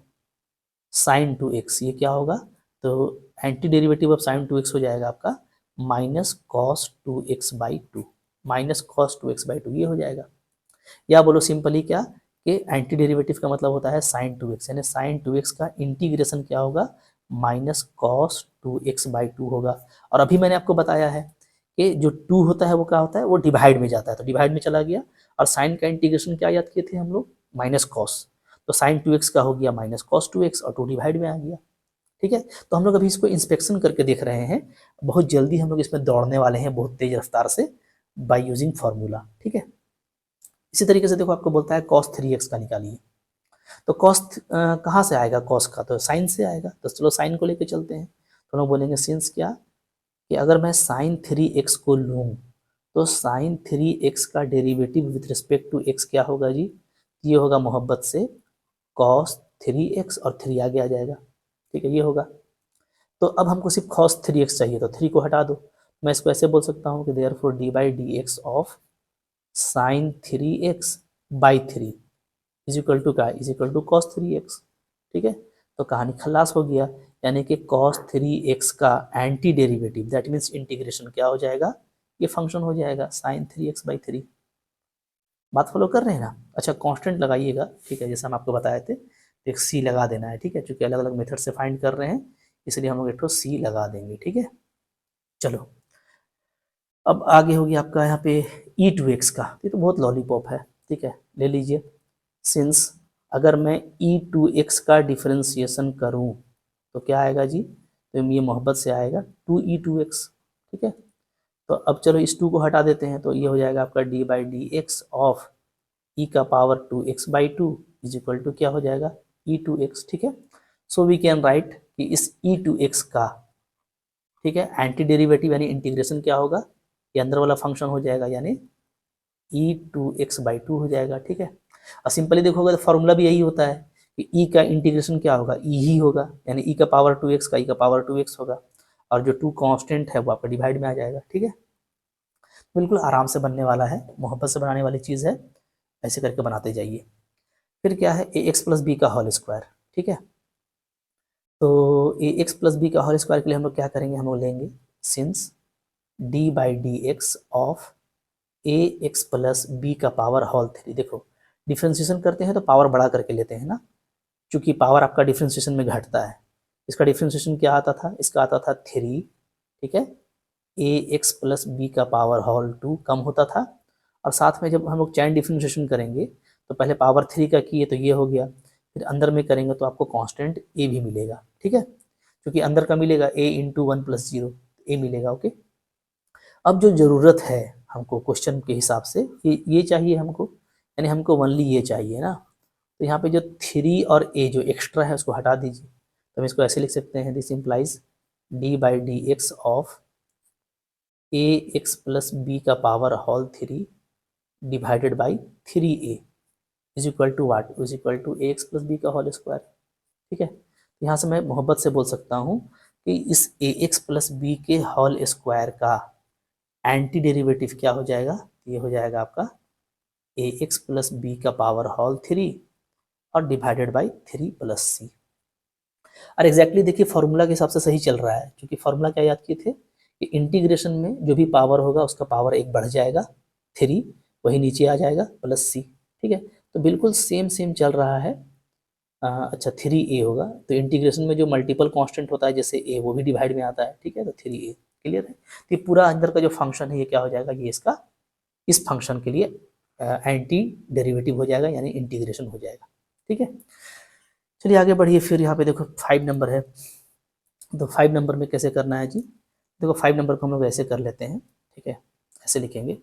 sine 2x, ये क्या होगा, तो anti derivative of sine 2x हो जाएगा आपका माइनस कॉस 2x/2, ये हो जाएगा। या बोलो सिंपली क्या कि एंटी डेरिवेटिव का मतलब होता है साइन 2x, यानी साइन 2x का इंटीग्रेशन क्या होगा, माइनस कॉस 2x/2 होगा। और अभी मैंने आपको बताया है कि जो 2 होता है वो क्या होता है, वो डिवाइड में जाता है, तो डिवाइड में चला गया, और साइन का इंटीग्रेशन क्या याद किए थे हम लोग, माइनस कॉस, तो साइन 2x का हो गया माइनस कॉस 2x, और 2 डिवाइड में आ गया, ठीक है। तो हम लोग अभी इसको इंस्पेक्शन करके देख रहे हैं, बहुत जल्दी हम लोग इसमें दौड़ने वाले हैं बहुत तेज रफ्तार से, बाय यूजिंग फॉर्मूला, ठीक है। इसी तरीके से देखो आपको बोलता है cos 3x का निकालिए, तो cos कहाँ से आएगा, cos का तो साइन से आएगा, तो चलो साइन को लेके चलते हैं, तो लोग बोलेंगे सिंस क्या कि अगर मैं साइन 3x को लूँ तो साइन 3x का derivative with respect to x क्या होगा जी, ये होगा मोहब्बत से cos 3x, और 3 आगे आ जाएगा, ठीक है, ये होगा। तो अब हमको सिर्फ cos 3x चाहिए, तो 3 को हटा दो, मैं इसको ऐसे बोल सकता हूँ कि therefore d/dx of sine 3x/3 is equal to क्या, is equal to cos 3x, ठीक है। तो कहानी खलास हो गया, यानी कि cos 3x का anti derivative that means integration क्या हो जाएगा, ये फंक्शन हो जाएगा साइन 3x/3। बात फॉलो कर रहे हैं ना। अच्छा, कांस्टेंट लगाइएगा, ठीक है, जैसे हम आपको बताए थे, तो एक सी लगा देना है, ठीक है, क्योंकि अलग अलग मेथड से फाइंड कर रहे हैं, इसलिए हम लोग एक सी लगा देंगे, ठीक है। चलो, अब आगे हो गया आपका यहाँ पे e2x का, ये तो बहुत लॉलीपॉप है, ठीक है, ले लीजिए। सिंस अगर मैं e2x का डिफरेंशिएशन करूँ तो क्या आएगा जी, तो ये मोहब्बत से आएगा 2e2x, ठीक है। तो अब चलो इस 2 को हटा देते हैं, तो ये हो जाएगा आपका D by D x of E का power 2x/2 is equal to क्या हो जाएगा e2x, ठीक है। सो वी कैन राइट कि इस e2x का, ठीक है, एंटी डेरिवेटिव यानी इंटीग्रेशन क्या होगा, ये अंदर वाला फंक्शन हो जाएगा यानी e2x/2 हो जाएगा, ठीक है। और सिंपली देखोगे तो फॉर्मूला भी यही होता है कि e का इंटीग्रेशन क्या होगा, e ही होगा, यानी e का पावर 2x का e का पावर 2x होगा, और जो 2 कांस्टेंट है वो आपका डिवाइड में आ जाएगा, ठीक है। बिल्कुल आराम से बनने वाला है, मोहब्बत से बनाने वाली चीज़ है, ऐसे करके बनाते जाइए। फिर क्या है ax प्लस बी का होल स्क्वायर, ठीक है। तो ax प्लस बी का होल स्क्वायर के लिए हम लोग क्या करेंगे, हम लोग लेंगे since d by D x of ax plus b का पावर होल 3। देखो डिफ्रेंशिएशन करते हैं तो पावर बढ़ा करके लेते हैं ना, क्योंकि पावर आपका डिफ्रेंशिएशन में घटता है। इसका डिफ्रेंशिएशन क्या आता था, इसका आता था 3, ठीक है। ax प्लस बी का पावर होल 2 कम होता था, और साथ में जब हम लोग चैन डिफ्रेंशिएशन करेंगे तो पहले पावर 3 का किए तो ये हो गया, फिर अंदर में करेंगे तो आपको कांस्टेंट a भी मिलेगा, ठीक है, क्योंकि अंदर का मिलेगा a इंटू 1 प्लस 0 a मिलेगा, ओके। अब जो ज़रूरत है हमको क्वेश्चन के हिसाब से ये चाहिए हमको, यानी हमको ओनली ये चाहिए ना, तो यहाँ पे जो 3 और a जो एक्स्ट्रा है उसको हटा दीजिए, तो हम इसको ऐसे लिख सकते हैं, this implies d by D x of ax plus b का power whole 3 divided by 3a is equal to what, is equal to ax plus b का होल स्क्वायर, ठीक है। यहाँ से मैं मोहब्बत से बोल सकता हूँ कि इस ax प्लस बी के होल स्क्वायर का एंटी डेरिवेटिव क्या हो जाएगा, ये हो जाएगा आपका ax प्लस बी का पावर होल 3 और डिवाइडेड बाई 3 प्लस c। और एग्जैक्टली देखिए फॉर्मूला के हिसाब से सही चल रहा है, क्योंकि फॉर्मूला क्या याद किए थे कि इंटीग्रेशन में जो भी पावर होगा उसका पावर 1 बढ़ जाएगा, 3 वही नीचे आ जाएगा प्लस c, ठीक है। तो बिल्कुल सेम सेम चल रहा है। अच्छा 3a होगा, तो इंटीग्रेशन में जो मल्टीपल कांस्टेंट होता है जैसे a वो भी डिवाइड में आता है, ठीक है, तो 3a क्लियर है। तो ये पूरा अंदर का जो फंक्शन है ये क्या हो जाएगा, ये इसका इस फंक्शन के लिए एंटी डेरिवेटिव हो जाएगा, यानी इंटीग्रेशन हो जाएगा, ठीक है। चलिए आगे बढ़िए, फिर यहाँ पे देखो 5 नंबर है, तो 5 नंबर में कैसे करना है जी, देखो 5 नंबर को हम लोग ऐसे कर लेते हैं, ठीक है, ऐसे लिखेंगे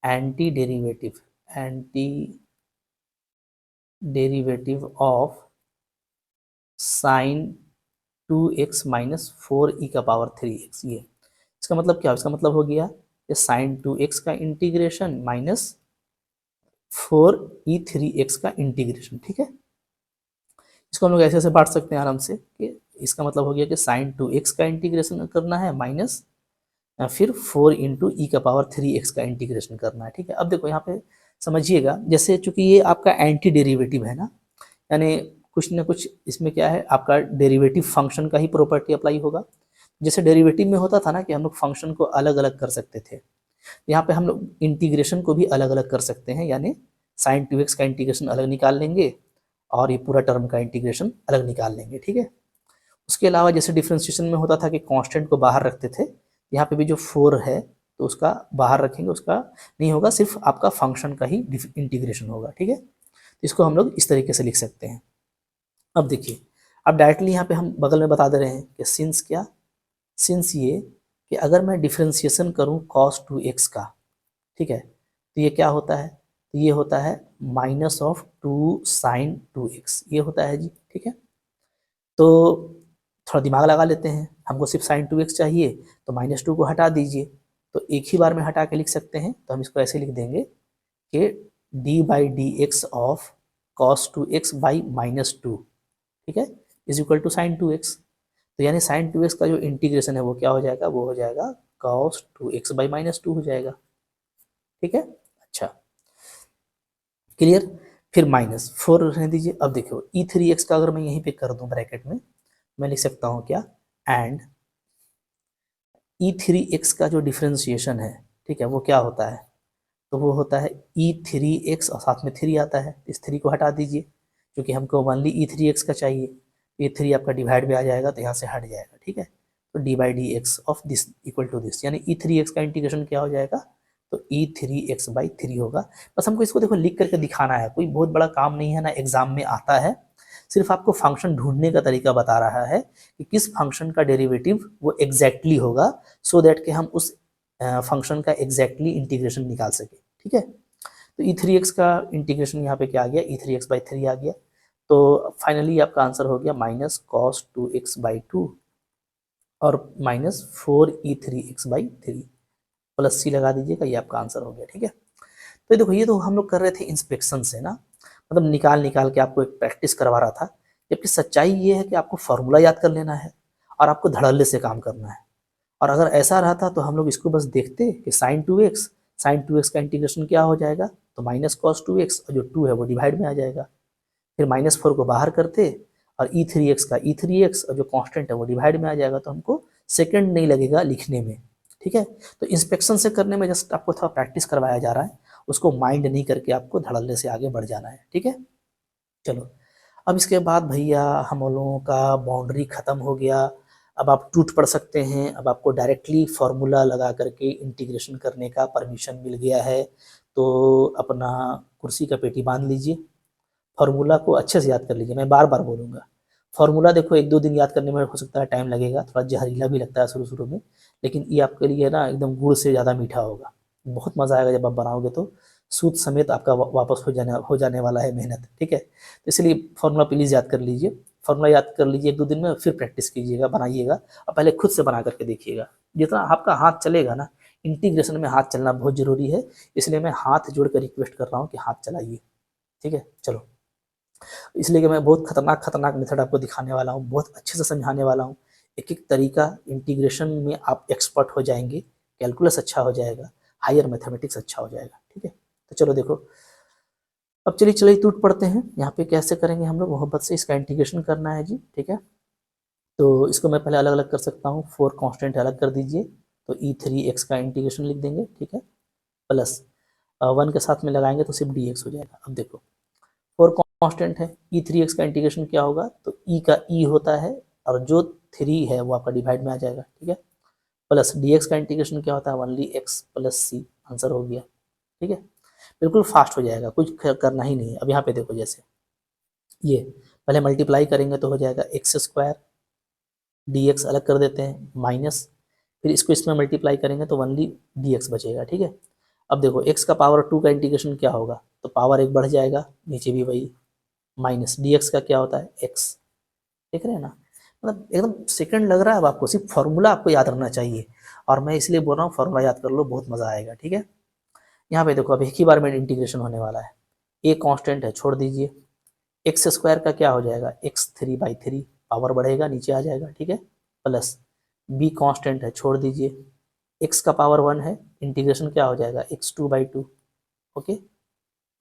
anti derivative of sine 2x minus 4e का पावर 3x, ये इसका मतलब क्या, इसका मतलब हो गया कि साइन 2x का इंटीग्रेशन माइनस 4e3x का इंटीग्रेशन, ठीक है। इसको हम लोग ऐसे ऐसे बांट सकते हैं आराम से कि इसका मतलब हो गया कि साइन 2x का इंटीग्रेशन करना है माइनस फिर 4 इंटू ई का पावर 3x का इंटीग्रेशन करना है, ठीक है। अब देखो यहाँ पे समझिएगा, जैसे चूंकि ये आपका एंटी डेरिवेटिव है ना, यानी कुछ ना कुछ इसमें क्या है, आपका डेरिवेटिव फंक्शन का ही प्रॉपर्टी अप्लाई होगा। जैसे डेरिवेटिव में होता था ना कि हम लोग फंक्शन को अलग अलग कर सकते थे, यहाँ पे हम लोग इंटीग्रेशन को भी अलग अलग कर सकते हैं, यानी साइन 2x का इंटीग्रेशन अलग निकाल लेंगे और ये पूरा टर्म का इंटीग्रेशन अलग निकाल लेंगे, ठीक है। उसके अलावा जैसे डिफ्रेंशिएशन में होता था कि कांस्टेंट को बाहर रखते थे, यहाँ पे भी जो 4 है तो उसका बाहर रखेंगे, उसका नहीं होगा, सिर्फ आपका फंक्शन का ही इंटीग्रेशन होगा, ठीक है। तो इसको हम लोग इस तरीके से लिख सकते हैं। अब देखिए, अब डायरेक्टली यहाँ पे हम बगल में बता दे रहे हैं कि सिंस क्या, सिंस ये कि अगर मैं डिफ्रेंशिएशन करूँ cos 2x का, ठीक है, तो ये क्या होता है, तो ये होता है माइनस ऑफ 2 साइन 2x, ये होता है जी, ठीक है। तो थोड़ा दिमाग लगा लेते हैं, हमको सिर्फ साइन 2x चाहिए, तो -2 को हटा दीजिए, तो एक ही बार में हटा के लिख सकते हैं, तो हम इसको ऐसे लिख देंगे कि d by D x of cos 2x by -2, ठीक है, is equal to sign 2x। तो यानी साइन 2x का जो इंटीग्रेशन है वो क्या हो जाएगा, वो हो जाएगा cos 2x बाई -2 हो जाएगा, ठीक है। अच्छा क्लियर, फिर -4 रहने दीजिए। अब देखो e3x का अगर मैं यहीं पे कर दूं ब्रैकेट में, मैं लिख सकता हूँ क्या, एंड e3x का जो डिफ्रेंशिएशन है, ठीक है, वो क्या होता है, तो वो होता है e3x और साथ में 3 आता है, इस 3 को हटा दीजिए, क्योंकि हमको ओनली e3x का चाहिए, ये 3 आपका डिवाइड में आ जाएगा तो यहाँ से हट जाएगा, ठीक है। तो d by D x of this equal to this, यानी e3x का इंटीग्रेशन क्या हो जाएगा, तो e3x बाई 3 होगा। बस हमको इसको देखो लिख करके दिखाना है, कोई बहुत बड़ा काम नहीं है ना, एग्जाम में आता है, सिर्फ आपको फंक्शन ढूंढने का तरीका बता रहा है कि किस फंक्शन का डेरिवेटिव वो एग्जैक्टली होगा, सो दैट कि हम उस फंक्शन का एग्जैक्टली इंटीग्रेशन निकाल सके, ठीक है। तो e3x का इंटीग्रेशन यहाँ पे क्या आ गया, e3x/3 आ गया। तो फाइनली आपका आंसर हो गया -cos2x/2 और -4e3x/3 प्लस सी लगा दीजिएगा, ये आपका आंसर हो गया, ठीक है। तो देखो ये तो हम लोग कर रहे थे इंस्पेक्शन से ना, मतलब निकाल निकाल के आपको एक प्रैक्टिस करवा रहा था, जबकि सच्चाई ये है कि आपको फॉर्मूला याद कर लेना है और आपको धड़ल्ले से काम करना है। और अगर ऐसा रहता तो हम लोग इसको बस देखते कि sin2x का इंटीग्रेशन क्या हो जाएगा, तो -cos2x और जो 2 है वो डिवाइड में आ जाएगा, फिर -4 को बाहर करते और e3x का e3x और जो कांस्टेंट है वो डिवाइड में आ जाएगा, तो हमको सेकंड नहीं लगेगा लिखने में, ठीक है। तो इंस्पेक्शन से करने में जस्ट आपको थोड़ा प्रैक्टिस करवाया जा रहा है, उसको माइंड नहीं करके आपको धड़ल्ले से आगे बढ़ जाना है, ठीक है। चलो अब इसके बाद भैया हम लोगों का बाउंड्री ख़त्म हो गया। अब आप टूट पढ़ सकते हैं, अब आपको डायरेक्टली फार्मूला लगा करके इंटीग्रेशन करने का परमिशन मिल गया है। तो अपना कुर्सी का पेटी बांध लीजिए, फार्मूला को अच्छे से याद कर लीजिए, मैं बार बार बोलूँगा। फार्मूला देखो 1-2 दिन याद करने में हो सकता है टाइम लगेगा, थोड़ा जहरीला भी लगता है शुरू शुरू में, लेकिन ये आपके लिए ना एकदम गुड़ से ज़्यादा मीठा होगा। बहुत मज़ा आएगा जब आप बनाओगे, तो सूद समेत आपका वापस हो जाने वाला है मेहनत, ठीक है। तो इसलिए फार्मूला प्लीज़ याद कर लीजिए, फार्मूला याद कर लीजिए 1-2 दिन में, फिर प्रैक्टिस कीजिएगा, बनाइएगा और पहले खुद से बना करके देखिएगा। जितना आपका हाथ चलेगा ना, इंटीग्रेशन में हाथ चलना बहुत ज़रूरी है, इसलिए मैं हाथ जोड़ कर रिक्वेस्ट कर रहा हूँ कि हाथ चलाइए, ठीक है। चलो, इसलिए कि मैं बहुत खतरनाक खतरनाक मेथड आपको दिखाने वाला हूँ, बहुत अच्छे से समझाने वाला हूँ। एक एक तरीका, इंटीग्रेशन में आप एक्सपर्ट हो जाएंगे, कैलकुलस अच्छा हो जाएगा, हायर मैथमेटिक्स अच्छा हो जाएगा, ठीक है। तो चलो देखो, अब चलिए चलिए टूट पड़ते हैं। यहाँ पे कैसे करेंगे हम लोग, मोहब्बत से इसका इंटीग्रेशन करना है जी, ठीक है। तो इसको मैं पहले अलग अलग कर सकता हूँ, 4 कांस्टेंट अलग कर दीजिए, तो e3x का इंटीग्रेशन लिख देंगे, ठीक है, प्लस 1 के साथ में लगाएंगे तो सिर्फ dx हो जाएगा। अब देखो 4 कांस्टेंट है, e3x का इंटीग्रेशन क्या होगा, तो e का e होता है और जो 3 है वो आपका डिवाइड में आ जाएगा, ठीक है, प्लस dx का इंटीग्रेशन क्या होता है, only x plus c, answer हो गया, ठीक है। बिल्कुल फास्ट हो जाएगा, कुछ करना ही नहीं है। अब यहाँ पे देखो, जैसे ये पहले मल्टीप्लाई करेंगे तो हो जाएगा x² dx अलग कर देते हैं माइनस, फिर इसको इसमें मल्टीप्लाई करेंगे तो ओनली dx बचेगा, ठीक है। अब देखो x का पावर 2 का इंटीग्रेशन क्या होगा, तो पावर 1 बढ़ जाएगा, नीचे भी वही, माइनस dx का क्या होता है x, देख रहे हैं ना, मतलब एकदम सेकंड लग रहा है अब आपको, सिर्फ फार्मूला आपको याद रखना चाहिए, और मैं इसलिए बोल रहा हूँ फार्मूला याद कर लो, बहुत मज़ा आएगा, ठीक है। यहाँ पे देखो अब एक ही बार में इंटीग्रेशन होने वाला है, a कांस्टेंट है छोड़ दीजिए, x² का क्या हो जाएगा, x3/3, पावर बढ़ेगा नीचे आ जाएगा, ठीक है, प्लस b कांस्टेंट है छोड़ दीजिए, x का पावर 1 है, इंटीग्रेशन क्या हो जाएगा, x2/2, ओके,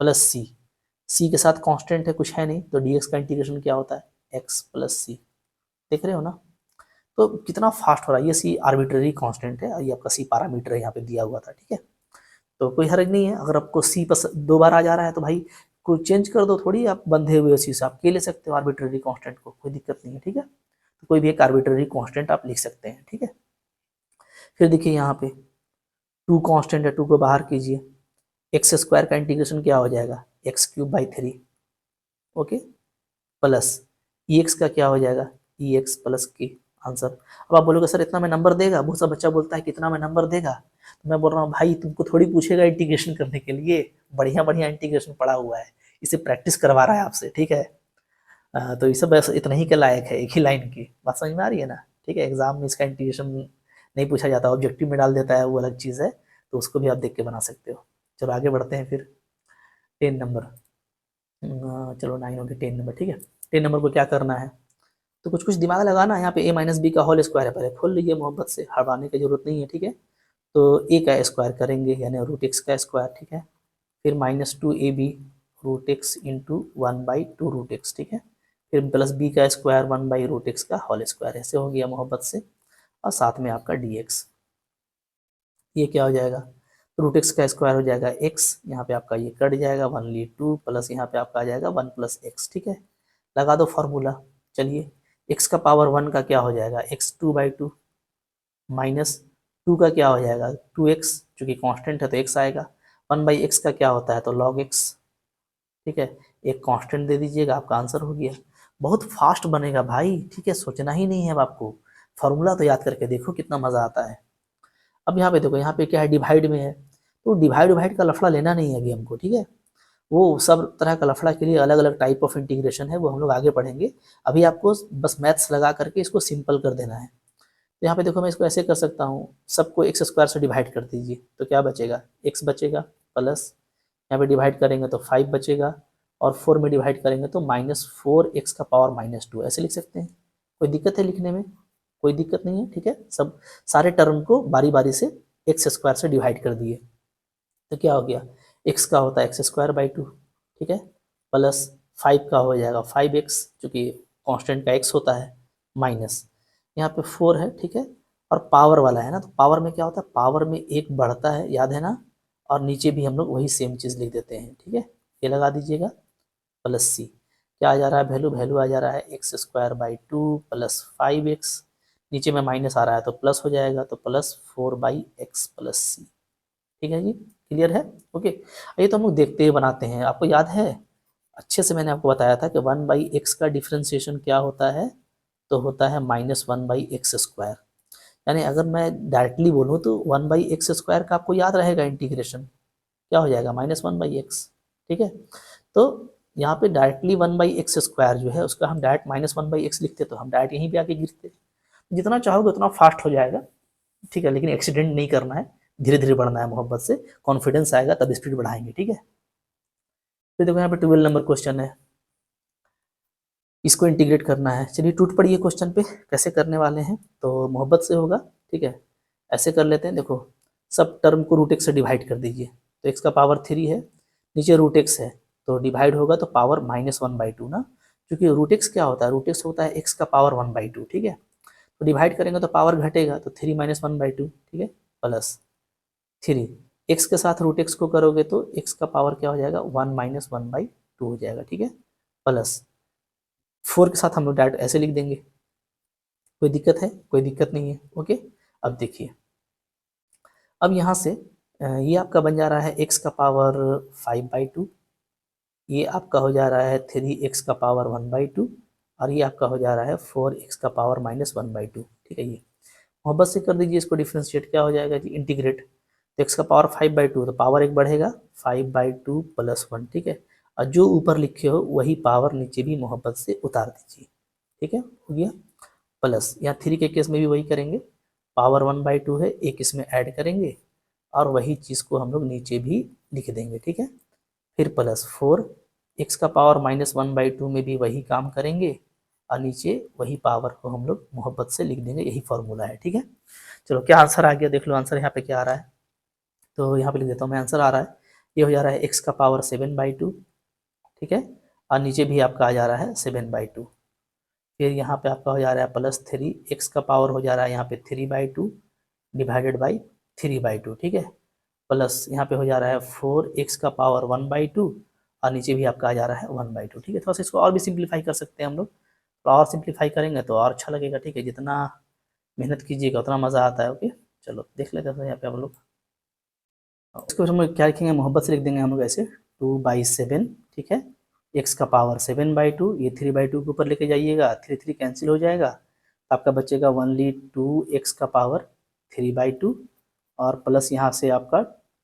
प्लस c के साथ कांस्टेंट है, कुछ है नहीं, तो dx का इंटीग्रेशन क्या होता है, x प्लस c, देख रहे हो ना। तो कितना फास्ट हो रहा है, ये c आर्बिट्ररी कांस्टेंट है और ये आपका c पैरामीटर है, यहाँ पे दिया हुआ था, ठीक है। तो कोई हर्ज नहीं है, अगर आपको सी पस 2 बार आ जा रहा है तो भाई कोई चेंज कर दो, थोड़ी आप बंधे हुए उसी से, आप के ले सकते हो आर्बिट्ररी कांस्टेंट को, कोई दिक्कत नहीं है, ठीक है। तो कोई भी एक आर्बिट्ररी कांस्टेंट आप लिख सकते हैं, ठीक है। फिर देखिए यहाँ पे 2 कांस्टेंट है, 2 को बाहर कीजिए, x² का इंटीग्रेशन क्या हो जाएगा, x³ ओके, प्लस ex का क्या हो जाएगा, ex प्लस k, आंसर। अब आप बोलोगे सर इतना में नंबर देगा, बहुत सा बच्चा बोलता है कितना में नंबर देगा, तो मैं बोल रहा हूँ भाई तुमको थोड़ी पूछेगा इंटीग्रेशन करने के लिए, बढ़िया बढ़िया इंटीग्रेशन पड़ा हुआ है, इसे प्रैक्टिस करवा रहा है आपसे, ठीक है। तो ये सब बस इतना ही के लायक है, एक ही लाइन की बात समझ में आ रही है ना, ठीक है। एग्जाम में इसका इंटीग्रेशन नहीं पूछा जाता, ऑब्जेक्टिव में डाल देता है, वो अलग चीज़ है, तो उसको भी आप देख के बना सकते हो। चलो आगे बढ़ते हैं फिर, 10 नंबर, चलो 9 हो गया, 10 नंबर, ठीक है। 10 नंबर को क्या करना है, तो कुछ कुछ दिमाग लगाना है, यहाँ पे a-b का होल स्क्वायर है, पहले खोल लीजिए मोहब्बत से, हड़बाने की जरूरत नहीं है, ठीक है। तो a का स्क्वायर करेंगे यानी √x का स्क्वायर, ठीक है, फिर -2ab √x इंटू 1/2 √x, ठीक है, फिर प्लस b का स्क्वायर 1/√x का होल स्क्वायर, ऐसे हो गया मोहब्बत से, और साथ में आपका dx, ये क्या हो जाएगा, √x का स्क्वायर हो जाएगा x, यहाँ पे आपका ये कट जाएगा 1/2 प्लस यहाँ पे आपका आ जाएगा 1 + x, ठीक है। लगा दो फार्मूला, चलिए x का पावर 1 का क्या हो जाएगा, x2/2 माइनस 2 का क्या हो जाएगा 2x, चूँकि कांस्टेंट है तो x आएगा, 1/x का क्या होता है तो log x, ठीक है, एक कांस्टेंट दे दीजिएगा, आपका आंसर हो गया। बहुत फास्ट बनेगा भाई, ठीक है, सोचना ही नहीं है अब आपको, फार्मूला तो याद करके देखो कितना मज़ा आता है। अब यहाँ पे देखो, यहाँ पे क्या है, डिवाइड में है, तो डिवाइड डिवाइड का लफड़ा लेना नहीं है अभी हमको, ठीक है। वो सब तरह का लफड़ा के लिए अलग अलग टाइप ऑफ इंटीग्रेशन है, वो हम लोग आगे पढ़ेंगे। अभी आपको बस मैथ्स लगा करके इसको सिंपल कर देना है। तो यहाँ पे देखो, मैं इसको ऐसे कर सकता हूँ, सबको एक्स स्क्वायर से डिवाइड कर दीजिए, तो क्या बचेगा, एक्स बचेगा, प्लस यहाँ पे डिवाइड करेंगे तो 5 बचेगा, और 4 में डिवाइड करेंगे तो -4x का पावर -2, ऐसे लिख सकते हैं। कोई दिक्कत है लिखने में? कोई दिक्कत नहीं है, ठीक है। सब सारे टर्म को बारी बारी से एक्स स्क्वायर से डिवाइड कर दिए, तो क्या हो गया, x का होता है x² 2, ठीक है, प्लस 5 का हो जाएगा 5x, चूँकि कांस्टेंट का x होता है, माइनस यहाँ पे 4 है, ठीक है, और पावर वाला है ना, तो पावर में क्या होता है, पावर में एक बढ़ता है, याद है ना, और नीचे भी हम लोग वही सेम चीज़ लिख देते हैं, ठीक है। ये लगा दीजिएगा, प्लस सी, क्या आ जा रहा है, वैल्यू वैल्यू आ जा रहा है x² 2 प्लस 5x, नीचे में माइनस आ रहा है तो प्लस हो जाएगा, तो +4/x प्लस सी, ठीक है जी, क्लियर है, ओके। ये तो हम लोग देखते हुए बनाते हैं, आपको याद है अच्छे से, मैंने आपको बताया था कि 1/x का डिफ्रेंसिएशन क्या होता है, तो होता है -1/x²। यानी अगर मैं डायरेक्टली बोलूँ तो 1/x² का आपको याद रहेगा इंटीग्रेशन, क्या हो जाएगा, -1/x, ठीक है। तो यहाँ पे डायरेक्टली 1/x² जो है उसका हम डायरेक्ट -1/x लिखते, तो हम डायरेक्ट यहीं पे आके गिरते। जितना चाहोगे उतना फास्ट हो जाएगा, ठीक है, लेकिन एक्सीडेंट नहीं करना है, धीरे धीरे बढ़ना है, मोहब्बत से, कॉन्फिडेंस आएगा तब स्पीड बढ़ाएंगे, ठीक है। फिर देखो यहाँ पे 12 नंबर क्वेश्चन है, इसको इंटीग्रेट करना है। चलिए टूट पड़िए क्वेश्चन पे, कैसे करने वाले हैं, तो मोहब्बत से होगा, ठीक है। ऐसे कर लेते हैं, देखो सब टर्म को √x से डिवाइड कर दीजिए, तो x का पावर 3 है, नीचे √x है, तो डिवाइड होगा तो पावर -1/2 ना, क्योंकि √x क्या होता है, √x होता है x का पावर 1/2, ठीक है। तो डिवाइड करेंगे तो पावर घटेगा, तो 3 - 1/2, ठीक है, प्लस 3, x के साथ √x को करोगे तो x का पावर क्या हो जाएगा, 1 - 1/2 हो जाएगा, ठीक है, प्लस 4 के साथ हम लोग डायरेक्ट ऐसे लिख देंगे, कोई दिक्कत है, कोई दिक्कत नहीं है, ओके। अब देखिए, अब यहाँ से ये आपका बन जा रहा है x का पावर 5/2, ये आपका हो जा रहा है 3x का पावर 1/2, और ये आपका हो जा रहा है 4x का पावर -1/2, ठीक है। ये मोहब्बत से कर दीजिए इसको डिफ्रेंशिएट, क्या हो जाएगा जी, इंटीग्रेट, तो x का पावर 5/2, तो पावर एक बढ़ेगा 5/2 + 1, ठीक है, और जो ऊपर लिखे हो वही पावर नीचे भी मोहब्बत से उतार दीजिए, ठीक है, हो गया, प्लस यहाँ 3 के केस में भी वही करेंगे, पावर 1/2 है, एक इसमें ऐड करेंगे, और वही चीज़ को हम लोग नीचे भी लिख देंगे, ठीक है। फिर प्लस 4, x का पावर -1/2 में भी वही काम करेंगे, और नीचे वही पावर को हम लोग मोहब्बत से लिख देंगे, यही फॉर्मूला है, ठीक है। चलो क्या आंसर आ गया, देख लो आंसर यहाँ पे क्या आ रहा है, तो यहाँ पे लिख देता हूँ मैं, आंसर आ रहा है, ये हो जा रहा है x का पावर 7/2, ठीक है, और नीचे भी आपका आ जा रहा है 7/2, फिर यहाँ पे आपका हो जा रहा है +3, x का पावर हो जा रहा है यहाँ पे 3/2 डिवाइडेड बाई 3/2, ठीक है, प्लस यहाँ पे हो जा रहा है 4x का पावर 1/2, और नीचे भी आपका आ जा रहा है 1/2, ठीक है। थोड़ा सा इसको और भी सिंप्लीफाई कर सकते हैं हम लोग, तो और सिंप्लीफाई करेंगे तो और अच्छा लगेगा, ठीक है, जितना मेहनत कीजिएगा उतना मज़ा आता है, ओके। चलो देख लेते हैं यहाँ पे हम लोग, इसको हम लोग क्या लिखेंगे, मोहब्बत से लिख देंगे हम लोग ऐसे, 2/7, ठीक है, x का पावर 7/2, ये 3/2 के ऊपर लेके जाइएगा, 3 3 कैंसिल हो जाएगा, तो आपका बचेगा ओनली 2x का पावर 3/2, और प्लस यहाँ से आपका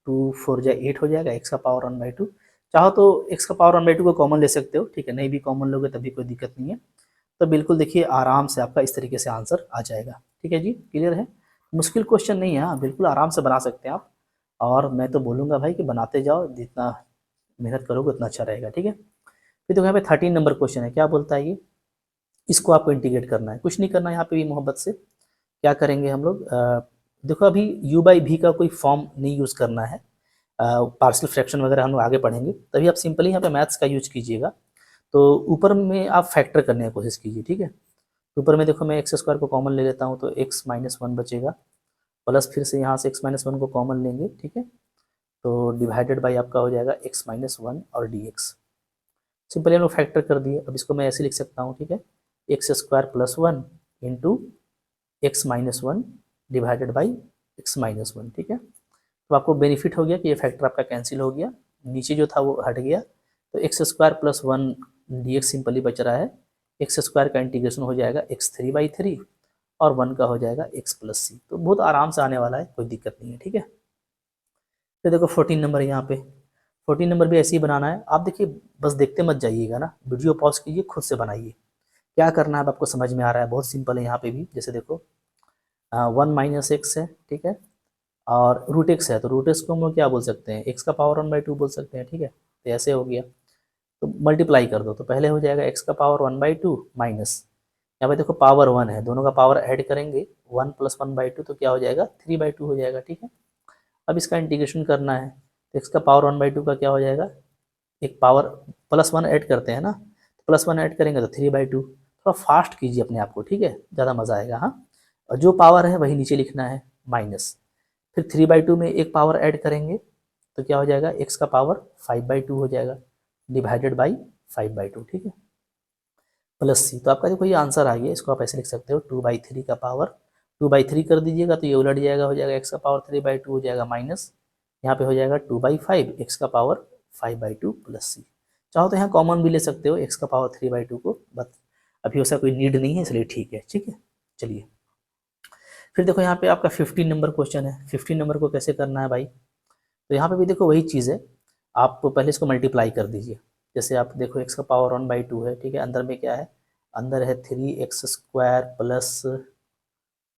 2 4 जा 8 हो जाएगा, x का पावर 1/2, चाहो तो x का पावर 1/2 को कॉमन ले सकते हो, ठीक है, नहीं भी कॉमन लोगे तभी कोई दिक्कत नहीं है। तो बिल्कुल देखिए आराम से आपका इस तरीके से आंसर आ जाएगा, ठीक है जी, क्लियर है, मुश्किल क्वेश्चन नहीं है, हाँ बिल्कुल आराम से बना सकते हैं आप, और मैं तो बोलूँगा भाई कि बनाते जाओ, जितना मेहनत करोगे उतना अच्छा रहेगा, ठीक है। फिर तो यहाँ पे 13 नंबर क्वेश्चन है, क्या बोलता है ये, इसको आपको इंटीग्रेट करना है, कुछ नहीं करना है यहाँ पे भी मोहब्बत से, क्या करेंगे हम लोग, देखो अभी u/v का कोई फॉर्म नहीं यूज़ करना है, पार्शियल फ्रैक्शन वगैरह हम लोग आगे पढ़ेंगे, तभी आप सिंपली यहाँ पे मैथ्स का यूज कीजिएगा, तो ऊपर में आप फैक्टर करने की कोशिश कीजिए, ठीक है। ऊपर में देखो मैं x² को कॉमन ले लेता हूँ, तो x - 1 बचेगा, प्लस फिर से यहाँ से x - 1 को कॉमन लेंगे, ठीक है, तो डिवाइडेड बाई आपका हो जाएगा x - 1 और dx, सिंपली हम लोग फैक्टर कर दिए, अब इसको मैं ऐसे लिख सकता हूँ, ठीक है, x² + 1 into x - 1 divided by x - 1, ठीक है। तो आपको बेनिफिट हो गया कि ये फैक्टर आपका कैंसिल हो गया, नीचे जो था वो हट गया, तो x² + 1 dx सिंपली बच रहा है, x² का इंटीग्रेशन हो जाएगा x3/3, और 1 का हो जाएगा x प्लस सी। तो बहुत आराम से आने वाला है, कोई दिक्कत नहीं है, ठीक है। फिर देखो 14 नंबर यहाँ पे, 14 नंबर भी ऐसे ही बनाना है। आप देखिए, बस देखते मत जाइएगा ना, वीडियो पॉज कीजिए, खुद से बनाइए। क्या करना है आपको समझ में आ रहा है, बहुत सिंपल है यहाँ पे भी। जैसे देखो 1 माइनस एक्स है, ठीक है, और रूट एक्स है, तो रूट एक्स को हम लोग क्या बोल सकते हैं, एक्स का पावर 1/2 बोल सकते हैं, ठीक है। तो ऐसे हो गया, तो मल्टीप्लाई कर दो, तो पहले हो जाएगा एक्स का पावर 1/2 माइनस, यहाँ पे देखो पावर 1 है, दोनों का पावर ऐड करेंगे 1 + 1/2, तो क्या हो जाएगा 3/2 हो जाएगा, ठीक है। अब इसका इंटीग्रेशन करना है, तो एक्स का पावर 1/2 का क्या हो जाएगा, एक पावर +1 ऐड करते हैं ना, तो +1 ऐड करेंगे तो 3/2। थोड़ा फास्ट कीजिए अपने आप को, ठीक है, ज़्यादा मज़ा आएगा। हाँ, और जो पावर है वही नीचे लिखना है, माइनस, फिर 3/2 में एक पावर ऐड करेंगे तो क्या हो जाएगा, एक्स का पावर 5/2 हो जाएगा, डिवाइडेड बाई 5/2, ठीक है, प्लस सी। तो आपका देखो ये आंसर आ गया, इसको आप ऐसे लिख सकते हो 2/3 का पावर 2/3 कर दीजिएगा तो ये उलट जाएगा, हो जाएगा एक्स का पावर 3/2 हो जाएगा माइनस, यहाँ पे हो जाएगा 2/5 एक्स का पावर 5/2 प्लस सी। चाहो तो यहाँ कॉमन भी ले सकते हो एक्स का पावर 3/2 को, बट अभी वैसा कोई नीड नहीं है, इसलिए ठीक है, ठीक है। चलिए फिर देखो यहाँ पे आपका 15 नंबर क्वेश्चन है। 15 नंबर को कैसे करना है भाई, तो यहाँ पे भी देखो वही चीज़ है, आप पहले इसको मल्टीप्लाई कर दीजिए। जैसे आप देखो एक्स का पावर 1/2 है, ठीक है, अंदर में क्या है, अंदर है 3x² प्लस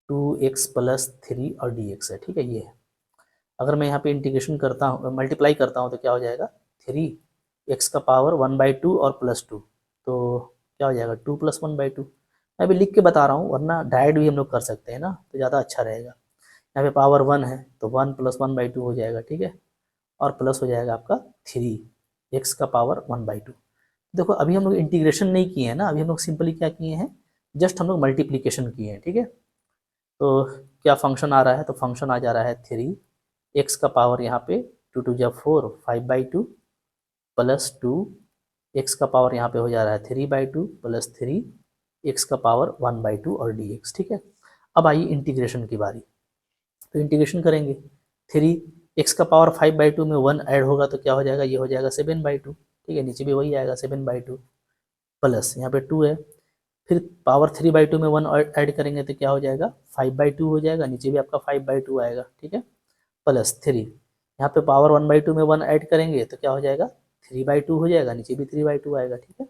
2x प्लस 3 और dx है, ठीक है, ये है। अगर मैं यहाँ पे इंटीग्रेशन करता हूँ, मल्टीप्लाई करता हूँ, तो क्या हो जाएगा 3x का पावर 1/2 और +2, तो क्या हो जाएगा 2 + 1/2। मैं अभी लिख के बता रहा हूँ, वरना डायरेक्ट भी हम लोग कर सकते हैं ना, तो ज़्यादा अच्छा रहेगा। यहाँ पे पावर 1 है तो 1 + 1/2 हो जाएगा, ठीक है, और प्लस हो जाएगा आपका 3x का पावर 1/2। देखो अभी हम लोग इंटीग्रेशन नहीं किए हैं ना, अभी हम लोग सिंपली क्या किए हैं, जस्ट हम लोग मल्टीप्लीकेशन किए हैं, ठीक है। तो क्या फंक्शन आ रहा है, तो फंक्शन आ जा रहा है 3x का पावर यहाँ पे 2 × 2 = 4 5/2 प्लस 2x का पावर यहाँ पे हो जा रहा है 3/2 प्लस 3x का पावर 1/2 और dx, ठीक है। अब आइए इंटीग्रेशन की बारी, तो इंटीग्रेशन करेंगे 3x का पावर 5/2 में 1 ऐड होगा तो क्या हो जाएगा, ये हो जाएगा 7/2, ठीक है, नीचे भी वही आएगा 7/2 प्लस यहाँ पे 2 है, फिर पावर 3/2 में 1 ऐड करेंगे तो क्या हो जाएगा 5/2 हो जाएगा, नीचे भी आपका 5/2 आएगा, ठीक है, प्लस 3, यहाँ पे पावर 1/2 में 1 ऐड करेंगे तो क्या हो जाएगा 3/2 हो जाएगा, नीचे भी 3/2 आएगा, ठीक है।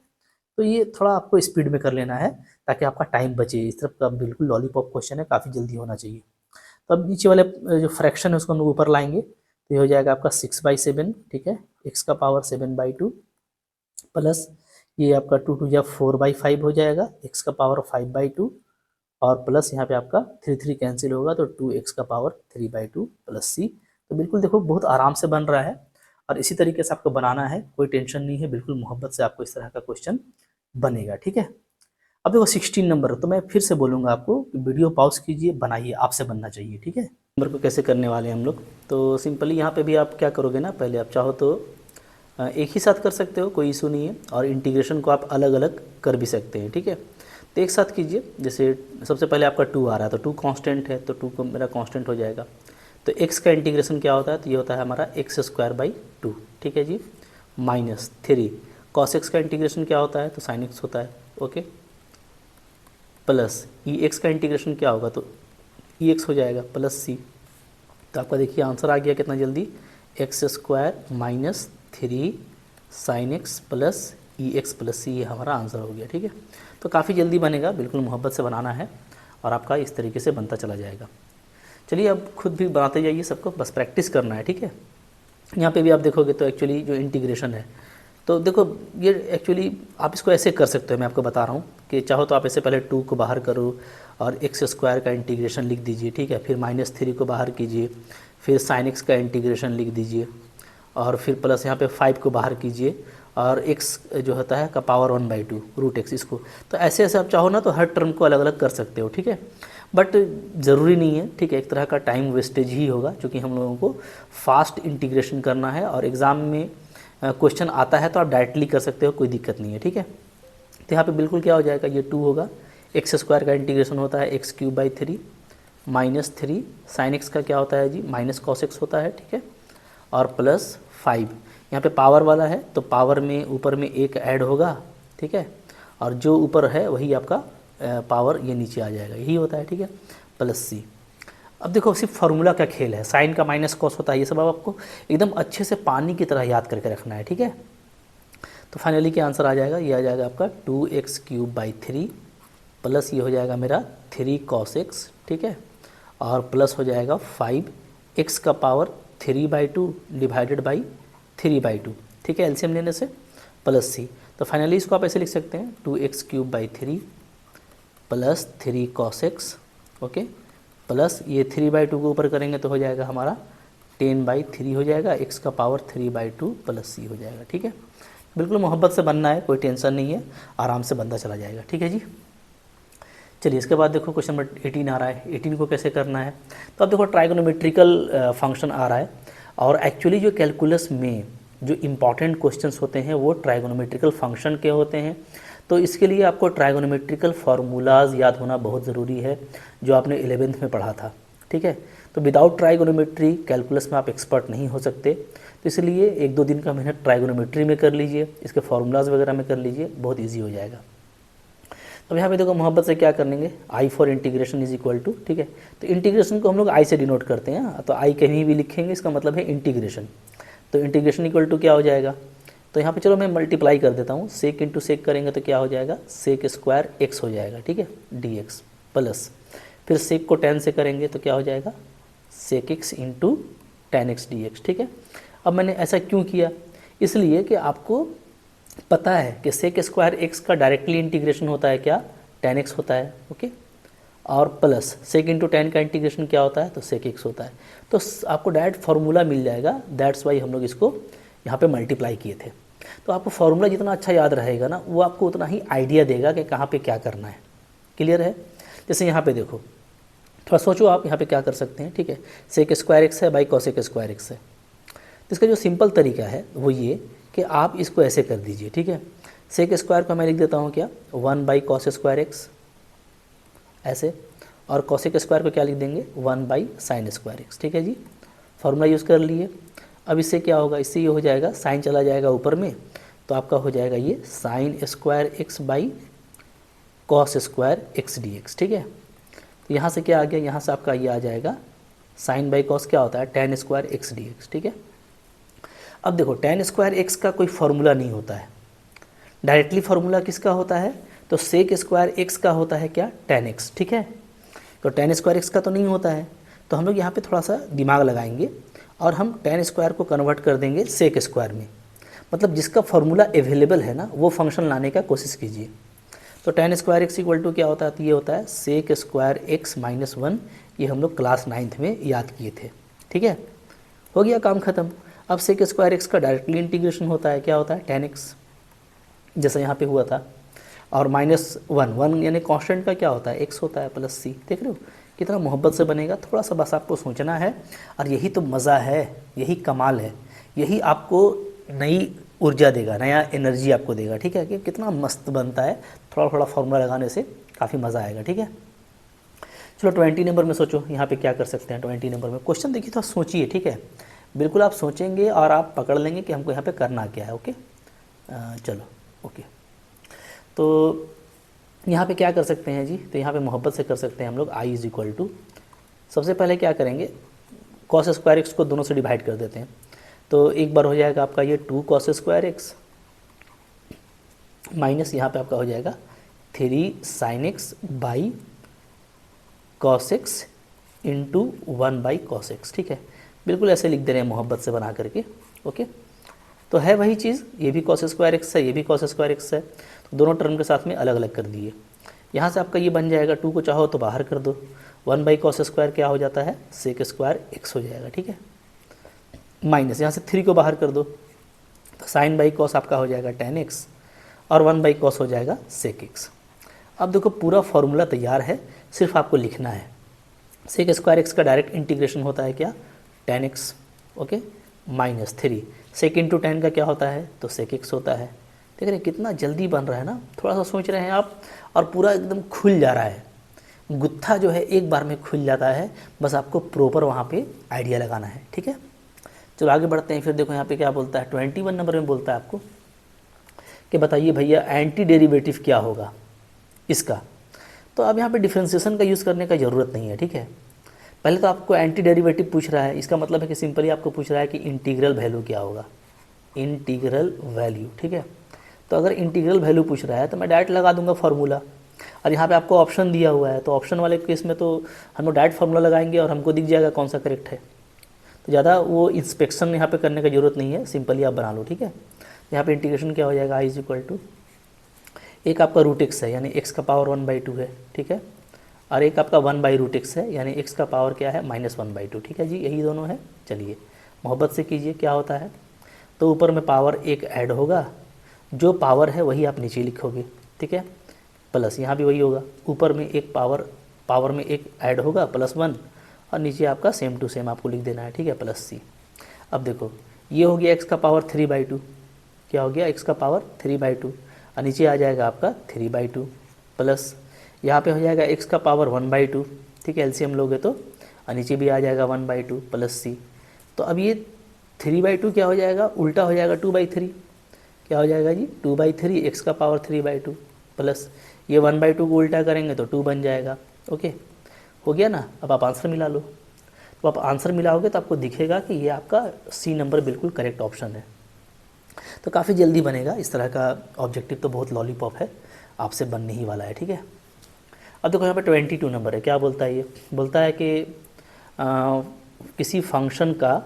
तो ये थोड़ा आपको स्पीड में कर लेना है ताकि आपका टाइम बचे, इस तरफ का बिल्कुल लॉलीपॉप क्वेश्चन है, काफ़ी जल्दी होना चाहिए। तो अब नीचे वाले जो फ्रैक्शन है उसको हम लोग ऊपर लाएंगे, तो ये हो जाएगा आपका 6/7, ठीक है, एक्स का पावर 7/2 प्लस ये आपका 2 × 2 = 4/5 हो जाएगा, एक्स का पावर 5/2 और प्लस यहाँ पे आपका 3 कैंसिल होगा तो 2x का पावर 3/2 प्लस सी। तो बिल्कुल देखो बहुत आराम से बन रहा है, और इसी तरीके से आपको बनाना है, कोई टेंशन नहीं है, बिल्कुल मोहब्बत से आपको इस तरह का क्वेश्चन बनेगा, ठीक है। अब देखो 16 नंबर, तो मैं फिर से बोलूँगा आपको कि वीडियो पॉज कीजिए, बनाइए, आपसे बनना चाहिए, ठीक है। नंबर को कैसे करने वाले हैं हम लोग, तो सिंपली यहाँ पे भी आप क्या करोगे ना, पहले आप चाहो तो एक ही साथ कर सकते हो, कोई इशू नहीं है, और इंटीग्रेशन को आप अलग अलग कर भी सकते हैं, ठीक है। तो एक साथ कीजिए, जैसे सबसे पहले आपका 2 आ रहा है तो 2 कांस्टेंट है, तो 2 को मेरा कांस्टेंट हो जाएगा। तो x का इंटीग्रेशन क्या होता है, तो ये होता है हमारा x²/2, ठीक है जी, माइनस 3 cos x का इंटीग्रेशन क्या होता है, तो sin x होता है, ओके, प्लस ex का इंटीग्रेशन क्या होगा, तो ex हो जाएगा प्लस c। तो आपका देखिए आंसर आ गया कितना जल्दी, x² - 3 sin x plus ex plus c, ये हमारा आंसर हो गया, ठीक है। तो काफ़ी जल्दी बनेगा, बिल्कुल मोहब्बत से बनाना है और आपका इस तरीके से बनता चला जाएगा। चलिए अब खुद भी बनाते जाइए, सबको बस प्रैक्टिस करना है, ठीक है। यहाँ पे भी आप देखोगे तो एक्चुअली जो इंटीग्रेशन है, तो देखो ये एक्चुअली आप इसको ऐसे कर सकते हो, मैं आपको बता रहा हूँ कि चाहो तो आप ऐसे पहले 2 को बाहर करो और x² का इंटीग्रेशन लिख दीजिए, ठीक है, फिर -3 को बाहर कीजिए, फिर sin x का इंटीग्रेशन लिख दीजिए, और फिर प्लस यहाँ पे 5 को बाहर कीजिए, और x जो होता है का पावर 1/2 रूट x, इसको तो ऐसे ऐसे आप चाहो ना तो हर टर्म को अलग अलग कर सकते हो, ठीक है, बट ज़रूरी नहीं है, ठीक है, एक तरह का टाइम वेस्टेज ही होगा, क्योंकि हम लोगों को फास्ट इंटीग्रेशन करना है, और एग्ज़ाम में क्वेश्चन आता है तो आप डायरेक्टली कर सकते हो, कोई दिक्कत नहीं है, ठीक है। तो यहाँ पे बिल्कुल क्या हो जाएगा, ये 2 होगा, x² का इंटीग्रेशन होता है x³ माइनस 3 sin x का क्या होता है जी, माइनस cos x होता है, ठीक है, और प्लस 5, यहाँ पे पावर वाला है तो पावर में ऊपर में 1 ऐड होगा, ठीक है, और जो ऊपर है वही आपका पावर ये नीचे आ जाएगा, यही होता है, ठीक है, प्लस सी। अब देखो सिर्फ फार्मूला का खेल है, साइन का माइनस कॉस होता है, ये सब अब आपको एकदम अच्छे से पानी की तरह याद करके रखना है, ठीक है। तो फाइनली क्या आंसर आ जाएगा, ये आ जाएगा आपका 2x³ / 3 प्लस ये हो जाएगा मेरा 3 cos x, ठीक है, और प्लस हो जाएगा 5x का पावर 3/2 डिवाइडेड बाई 3/2, ठीक है, एलसीएम लेने से, प्लस सी। तो फाइनली इसको आप ऐसे लिख सकते हैं 2x³ / 3 plus 3 cos x, okay, plus ये 3/2 को ऊपर करेंगे तो हो जाएगा हमारा 10/3 हो जाएगा, x का पावर 3/2 प्लस सी हो जाएगा, ठीक है। बिल्कुल मोहब्बत से बनना है, कोई टेंशन नहीं है, आराम से बनता चला जाएगा, ठीक है जी। चलिए इसके बाद देखो क्वेश्चन नंबर 18 आ रहा है, 18 को कैसे करना है। तो अब देखो ट्राइगोनोमेट्रिकल फंक्शन आ रहा है, और एक्चुअली जो कैलकुलस में जो इम्पॉर्टेंट क्वेश्चंस होते हैं वो ट्राइगोनोमेट्रिकल फंक्शन के होते हैं। तो इसके लिए आपको ट्राइगोनोमेट्रिकल फार्मूलाज याद होना बहुत ज़रूरी है, जो आपने 11th में पढ़ा था, ठीक है। तो विदाउट ट्राइगोनोमेट्री कैलकुलस में आप एक्सपर्ट नहीं हो सकते, तो इसलिए 1-2 दिन का मेहनत ट्राइगोनोमेट्री में कर लीजिए, इसके फार्मूलाज वगैरह में कर लीजिए, बहुत ईजी हो जाएगा। अब यहाँ पे देखो मोहब्बत से क्या करेंगे, I for integration is equal to, ठीक है। तो इंटीग्रेशन को हम लोग आई से डिनोट करते हैं, तो आई कहीं भी लिखेंगे इसका मतलब है इंटीग्रेशन। तो इंटीग्रेशन इक्वल टू क्या हो जाएगा, तो यहाँ पे चलो मैं मल्टीप्लाई कर देता हूँ, सेक इंटू सेक करेंगे तो क्या हो जाएगा, सेक स्क्वायर एक्स हो जाएगा, ठीक है, dx प्लस फिर सेक को tan से करेंगे तो क्या हो जाएगा, sec x into tan x dx, ठीक है। अब मैंने ऐसा क्यों किया, इसलिए कि आपको पता है कि सेक स्क्वायर एक्स का डायरेक्टली इंटीग्रेशन होता है क्या, tan x होता है, ओके, और प्लस सेक इंटू tan का इंटीग्रेशन क्या होता है, तो सेक एक्स होता है। तो आपको डायरेक्ट फार्मूला मिल जाएगा, दैट्स वाई हम लोग इसको यहाँ पे मल्टीप्लाई किए थे। तो आपको फार्मूला जितना अच्छा याद रहेगा ना, वो आपको उतना ही आइडिया देगा कि कहाँ पे क्या करना है, क्लियर है। जैसे यहाँ पे देखो, थोड़ा सोचो आप यहाँ पे क्या कर सकते हैं, ठीक है, सेक स्क्वायर एक्स है बाई कॉसेक स्क्वायर एक्स है। तो इसका जो सिंपल तरीका है वो ये कि आप इसको ऐसे कर दीजिए, ठीक है, सेक स्क्वायर को मैं लिख देता हूँ क्या, 1 बाई कॉस स्क्वायर एक्स ऐसे, और कॉसेक स्क्वायर को क्या लिख देंगे, 1 बाई साइन स्क्वायर एक्स, ठीक है जी, फार्मूला यूज़ कर लिए। अब इससे क्या होगा, इससे ये हो जाएगा, साइन चला जाएगा ऊपर में, तो आपका हो जाएगा ये sine square x by cos square x dx, ठीक है। तो यहाँ से क्या आ गया, यहाँ से आपका ये आ जाएगा साइन बाई कॉस क्या होता है, tan स्क्वायर एक्स dx, ठीक है। अब देखो tan स्क्वायर एक्स का कोई फार्मूला नहीं होता है, डायरेक्टली फार्मूला किसका होता है, तो सेक स्क्वायर एक्स का होता है क्या, tan x, ठीक है। तो tan स्क्वायर एक्स का तो नहीं होता है, तो हम लोग यहाँ पे थोड़ा सा दिमाग लगाएंगे और हम tan स्क्वायर को कन्वर्ट कर देंगे सेक स्क्वायर में, मतलब जिसका फार्मूला अवेलेबल है ना वो फंक्शन लाने का कोशिश कीजिए। तो tan square x equal to क्या होता है, तो ये होता है सेक स्क्वायर एक्स माइनस 1, ये हम लोग क्लास 9th में याद किए थे, ठीक है, हो गया काम ख़त्म। अब सेक स्क्वायर एक्स का डायरेक्टली इंटीग्रेशन होता है, क्या होता है, tan x, जैसा यहाँ पे हुआ था, और -1 यानी कांस्टेंट का क्या होता है, x होता है, प्लस सी, देख रहे हो कितना मोहब्बत से बनेगा, थोड़ा सा बस आपको सोचना है, और यही तो मज़ा है, यही कमाल है, यही आपको नई ऊर्जा देगा, नया एनर्जी आपको देगा, ठीक है, कि कितना मस्त बनता है, थोड़ा थोड़ा फार्मूला लगाने से काफ़ी मज़ा आएगा, ठीक है। चलो 20 नंबर में सोचो यहाँ पे क्या कर सकते हैं। 20 नंबर में क्वेश्चन देखिए, थोड़ा सोचिए, ठीक है, बिल्कुल आप सोचेंगे और आप पकड़ लेंगे कि हमको यहाँ पे करना क्या है, ओके। चलो ओके, तो यहाँ पे क्या कर सकते हैं जी, तो यहाँ पे मोहब्बत से कर सकते हैं हम लोग, आई इज़ इक्वल टू, सबसे पहले क्या करेंगे, कॉस स्क्वायर एक्स को दोनों से डिवाइड कर देते हैं, तो एक बार हो जाएगा आपका ये 2 कॉस स्क्वायर एक्स माइनस यहाँ पे आपका हो जाएगा 3 sine x by cos x into 1 by cos x, ठीक है, बिल्कुल ऐसे लिख दे रहे हैं मोहब्बत से बना करके, ओके। तो है वही चीज़, ये भी कॉस स्क्वायर एक्स है, ये भी कॉस स्क्वायर एक्स है, तो दोनों टर्म के साथ में अलग अलग कर दिए। यहाँ से आपका ये बन जाएगा, 2 को चाहो तो बाहर कर दो, 1 बाई कॉस स्क्वायर क्या हो जाता है, सेक स्क्वायर एक्स हो जाएगा, ठीक है, माइनस यहाँ से 3 को बाहर कर दो, तो साइन बाई कॉस आपका हो जाएगा tan x, और 1 बाई कॉस हो जाएगा सेक एक्स। अब देखो पूरा फॉर्मूला तैयार है, सिर्फ आपको लिखना है। सेक स्क्वायर एक्स का डायरेक्ट इंटीग्रेशन होता है क्या, tan x, ओके, -3, सेक इंटू tan का क्या होता है, तो सेक एक्स होता है। देख रहे हैं कितना जल्दी बन रहा है ना, थोड़ा सा सोच रहे हैं आप और पूरा एकदम खुल जा रहा है, गुत्था जो है एक बार में खुल जाता है, बस आपको प्रॉपर वहाँ पे आइडिया लगाना है, ठीक है। चलो आगे बढ़ते हैं, फिर देखो यहाँ पे क्या बोलता है, 21 नंबर में बोलता है आपको कि बताइए भैया एंटी डेरिवेटिव क्या होगा इसका। तो अब यहाँ पे डिफ्रेंसिएशन का यूज़ करने का ज़रूरत नहीं है, ठीक है। पहले तो आपको एंटी डेरिवेटिव पूछ रहा है, इसका मतलब है कि सिंपली आपको पूछ रहा है कि इंटीग्रल वैल्यू क्या होगा, इंटीग्रल वैल्यू, ठीक है। तो अगर इंटीग्रल वैल्यू पूछ रहा है तो मैं डायरेक्ट लगा दूंगा फार्मूला, और यहाँ पे आपको ऑप्शन दिया हुआ है, तो ऑप्शन वाले केस में तो हम लोग डायरेक्ट फार्मूला लगाएंगे और हमको दिख जाएगा कौन सा करेक्ट है। तो ज़्यादा वो इंस्पेक्शन यहाँ पे करने की ज़रूरत नहीं है, सिंपली आप बना लो, ठीक है। यहाँ पे इंटीग्रेशन क्या हो जाएगा, आई इज इक्वल टू, एक आपका रूट एक्स है यानी एक्स का पावर 1/2 है, ठीक है, और एक आपका 1/√x है यानी एक्स का पावर क्या है, -1/2, ठीक है जी, यही दोनों है। चलिए मोहब्बत से कीजिए क्या होता है। तो ऊपर में पावर एक ऐड होगा, जो पावर है वही आप नीचे लिखोगे, ठीक है, प्लस यहाँ भी वही होगा, ऊपर में एक पावर में एक ऐड होगा +1, और नीचे आपका सेम टू सेम आपको लिख देना है, ठीक है, +c। अब देखो ये हो गया एक्स का पावर 3/2, क्या हो गया, एक्स का पावर 3/2, और नीचे आ जाएगा आपका 3/2 प्लस यहाँ पे हो जाएगा एक्स का पावर 1/2, ठीक है, एलसीएम लोगे तो, और नीचे भी आ जाएगा 1/2 प्लस c। तो अब ये 3/2 क्या हो जाएगा, उल्टा हो जाएगा 2/3, क्या हो जाएगा जी, 2/3, एक्स का पावर 3/2 प्लस ये 1/2 को उल्टा करेंगे तो 2 बन जाएगा। ओके, हो गया ना। अब आप आंसर मिला लो, तो आप आंसर मिलाओगे तो आपको दिखेगा कि ये आपका सी नंबर बिल्कुल करेक्ट ऑप्शन है। तो काफ़ी जल्दी बनेगा, इस तरह का ऑब्जेक्टिव तो बहुत लॉलीपॉप है, आपसे बनने ही वाला है, ठीक है। अब देखो यहाँ पे 22 नंबर है, क्या बोलता है ये, बोलता है कि किसी फंक्शन का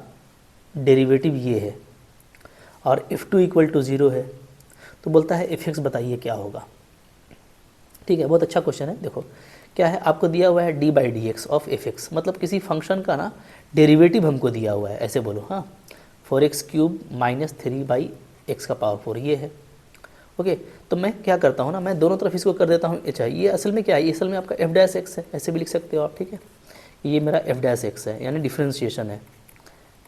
डेरिवेटिव ये है और f2 = 0 है, तो बोलता है f(x) बताइए क्या होगा, ठीक है। बहुत अच्छा क्वेश्चन है। देखो क्या है, आपको दिया हुआ है d/dx ऑफ f(x), मतलब किसी फंक्शन का ना डेरिवेटिव हमको दिया हुआ है, ऐसे बोलो, हाँ, 4x³ - 3/x⁴ ये है। ओके, तो मैं क्या करता हूँ ना, मैं दोनों तरफ इसको कर देता हूँ अच्छा, ये असल में क्या है, ये असल में आपका f'(x) है, ऐसे भी लिख सकते हो आप, ठीक है, ये मेरा f'(x) है यानी डिफ्रेंशिएशन है।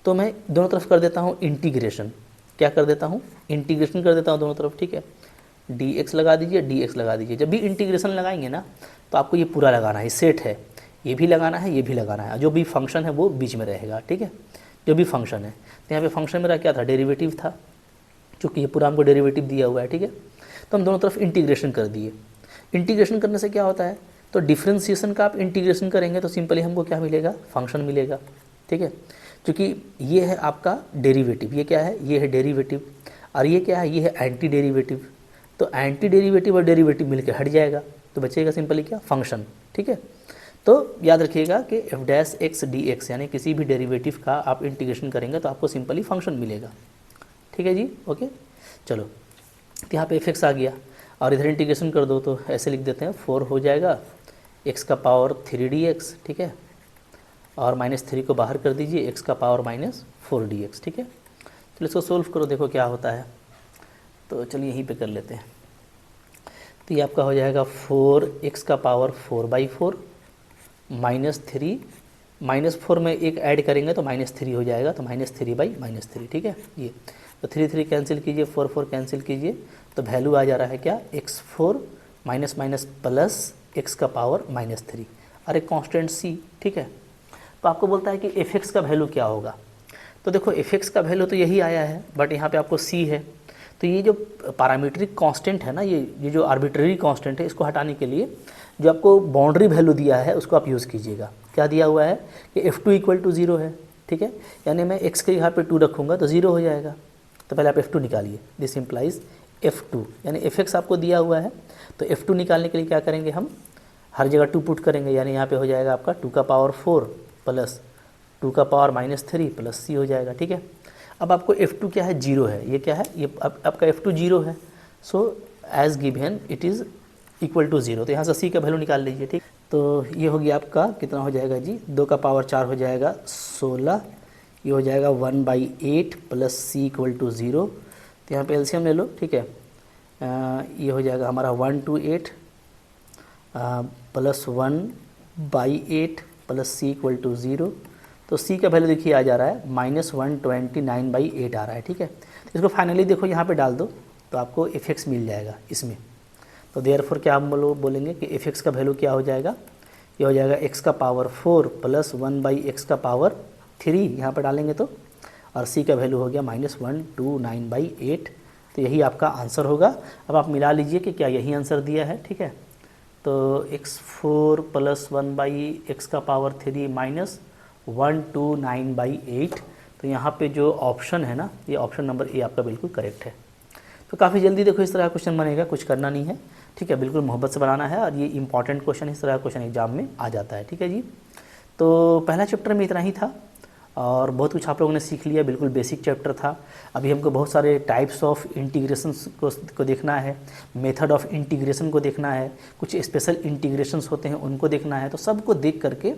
तो मैं दोनों तरफ कर देता हूँ इंटीग्रेशन, क्या कर देता हूँ, इंटीग्रेशन कर देता हूँ दोनों तरफ, ठीक है, dx लगा दीजिए, dx लगा दीजिए। जब भी इंटीग्रेशन लगाएंगे ना तो आपको ये पूरा लगाना है, सेट है, ये भी लगाना है, ये भी लगाना है, जो भी फंक्शन है वो बीच में रहेगा, ठीक है, जो भी फंक्शन है। तो यहाँ पे फंक्शन मेरा क्या था, डेरिवेटिव था, चूँकि ये पूरा हमको डेरिवेटिव दिया हुआ है, ठीक है। तो हम दोनों तरफ इंटीग्रेशन कर दिए। इंटीग्रेशन करने से क्या होता है, तो डिफ्रेंशिएशन का आप इंटीग्रेशन करेंगे तो सिंपली हमको क्या मिलेगा, फंक्शन मिलेगा, ठीक है, क्योंकि ये है आपका डेरिवेटिव, ये क्या है, ये है डेरिवेटिव, और ये क्या है, ये है एंटी डेरिवेटिव। तो एंटी डेरिवेटिव और डेरिवेटिव मिलकर हट जाएगा, तो बचेगा सिंपली क्या, फंक्शन, ठीक है। तो याद रखिएगा कि f'(x) dx यानी किसी भी डेरिवेटिव का आप इंटीग्रेशन करेंगे तो आपको सिंपली फंक्शन मिलेगा, ठीक है जी। ओके, चलो, तो यहाँ पे f(x) आ गया, और इधर इंटीग्रेशन कर दो तो ऐसे लिख देते हैं, 4 हो जाएगा x का पावर 3dx, ठीक है, और -3 को बाहर कर दीजिए, x का पावर -4dx, ठीक है। चलो इसको सोल्व करो, देखो क्या होता है। तो चलिए यहीं पे कर लेते हैं। तो ये आपका हो जाएगा 4x का पावर 4/4 -3, -4 में एक ऐड करेंगे तो -3 हो जाएगा, तो -3/-3, ठीक है। ये तो 3 कैंसिल कीजिए, 4 कैंसिल कीजिए, तो वैल्यू आ जा रहा है क्या, x4 माइनस प्लस x का पावर -3 और एक कॉन्स्टेंट c, ठीक है। तो आपको बोलता है कि f(x) का वैल्यू क्या होगा। तो देखो f(x) का वैल्यू तो यही आया है, बट यहाँ पे आपको c है, तो ये जो पैरामीट्रिक कांस्टेंट है ना, ये जो आर्बिट्रेरी कांस्टेंट है, इसको हटाने के लिए जो आपको बाउंड्री वैल्यू दिया है उसको आप यूज़ कीजिएगा। क्या दिया हुआ है कि f2 = 0 है, ठीक है, यानी मैं x के यहाँ पे 2 रखूँगा तो 0 हो जाएगा। तो पहले आप f2 निकालिए, दिस इम्प्लाइज f2 यानी f(x) आपको दिया हुआ है, तो f2 निकालने के लिए क्या करेंगे, हम हर जगह 2 पुट करेंगे, यानी यहाँ पे हो जाएगा आपका 2 का पावर 4 प्लस 2 का पावर -3 प्लस c हो जाएगा, ठीक है। अब आपको f2 क्या है, 0 है, ये क्या है, ये आपका f2 0 है, so as given it is = 0, तो यहाँ से c का वैल्यू निकाल लीजिए, ठीक। तो ये हो गया आपका कितना हो जाएगा जी, 2 का पावर 4 हो जाएगा 16, ये हो जाएगा 1/8 प्लस c = 0, तो यहाँ पे एलसीएम ले लो, ठीक है। ये हो जाएगा हमारा 128 प्लस 1/8 प्लस c = 0, तो c का वैल्यू देखिए आ जा रहा है -129/8 आ रहा है, ठीक है। तो इसको फाइनली देखो यहाँ पे डाल दो तो आपको f(x) मिल जाएगा इसमें। तो देयरफॉर क्या हम बोलेंगे कि f(x) का वैल्यू क्या हो जाएगा, ये हो जाएगा x का पावर 4 प्लस 1/x का पावर 3 यहाँ पर डालेंगे तो, और c का वैल्यू हो गया -129/8, तो यही आपका आंसर होगा। अब आप मिला लीजिए कि क्या यही आंसर दिया है, ठीक है। तो x4 प्लस 1/x का पावर 3 माइनस 129/8। तो यहाँ पे जो ऑप्शन है ना, ये ऑप्शन नंबर ए आपका बिल्कुल करेक्ट है। तो काफ़ी जल्दी देखो इस तरह का क्वेश्चन बनेगा, कुछ करना नहीं है, ठीक है, बिल्कुल मोहब्बत से बनाना है और ये इंपॉर्टेंट क्वेश्चन इस तरह का क्वेश्चन एग्जाम में आ जाता है, ठीक है जी। तो पहला चैप्टर में इतना ही था और बहुत कुछ आप लोगों ने सीख लिया, बिल्कुल बेसिक चैप्टर था। अभी हमको बहुत सारे टाइप्स ऑफ इंटीग्रेशंस को देखना है, मेथड ऑफ इंटीग्रेशन को देखना है, कुछ स्पेशल इंटीग्रेशंस होते हैं उनको देखना है। तो सबको देख करके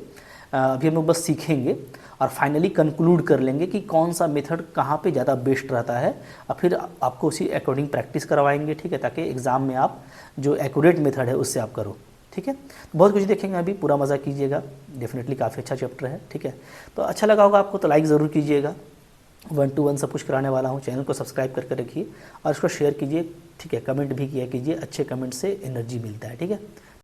अभी हम लोग बस सीखेंगे और फाइनली कंक्लूड कर लेंगे कि कौन सा मेथड कहाँ पे ज़्यादा बेस्ट रहता है और फिर आपको उसी अकॉर्डिंग प्रैक्टिस करवाएंगे, ठीक है, ताकि एग्ज़ाम में आप जो एक्यूरेट मेथड है उससे आप करो, ठीक है। तो बहुत कुछ देखेंगे अभी, पूरा मज़ा कीजिएगा, डेफिनेटली काफ़ी अच्छा चैप्टर है, ठीक है। तो अच्छा लगा होगा आपको तो लाइक ज़रूर कीजिएगा, 1 to 1 सब कुछ कराने वाला हूँ। चैनल को सब्सक्राइब करके रखिए और इसको शेयर कीजिए, ठीक है, कमेंट भी किया कीजिए, अच्छे कमेंट से एनर्जी मिलता है, ठीक है।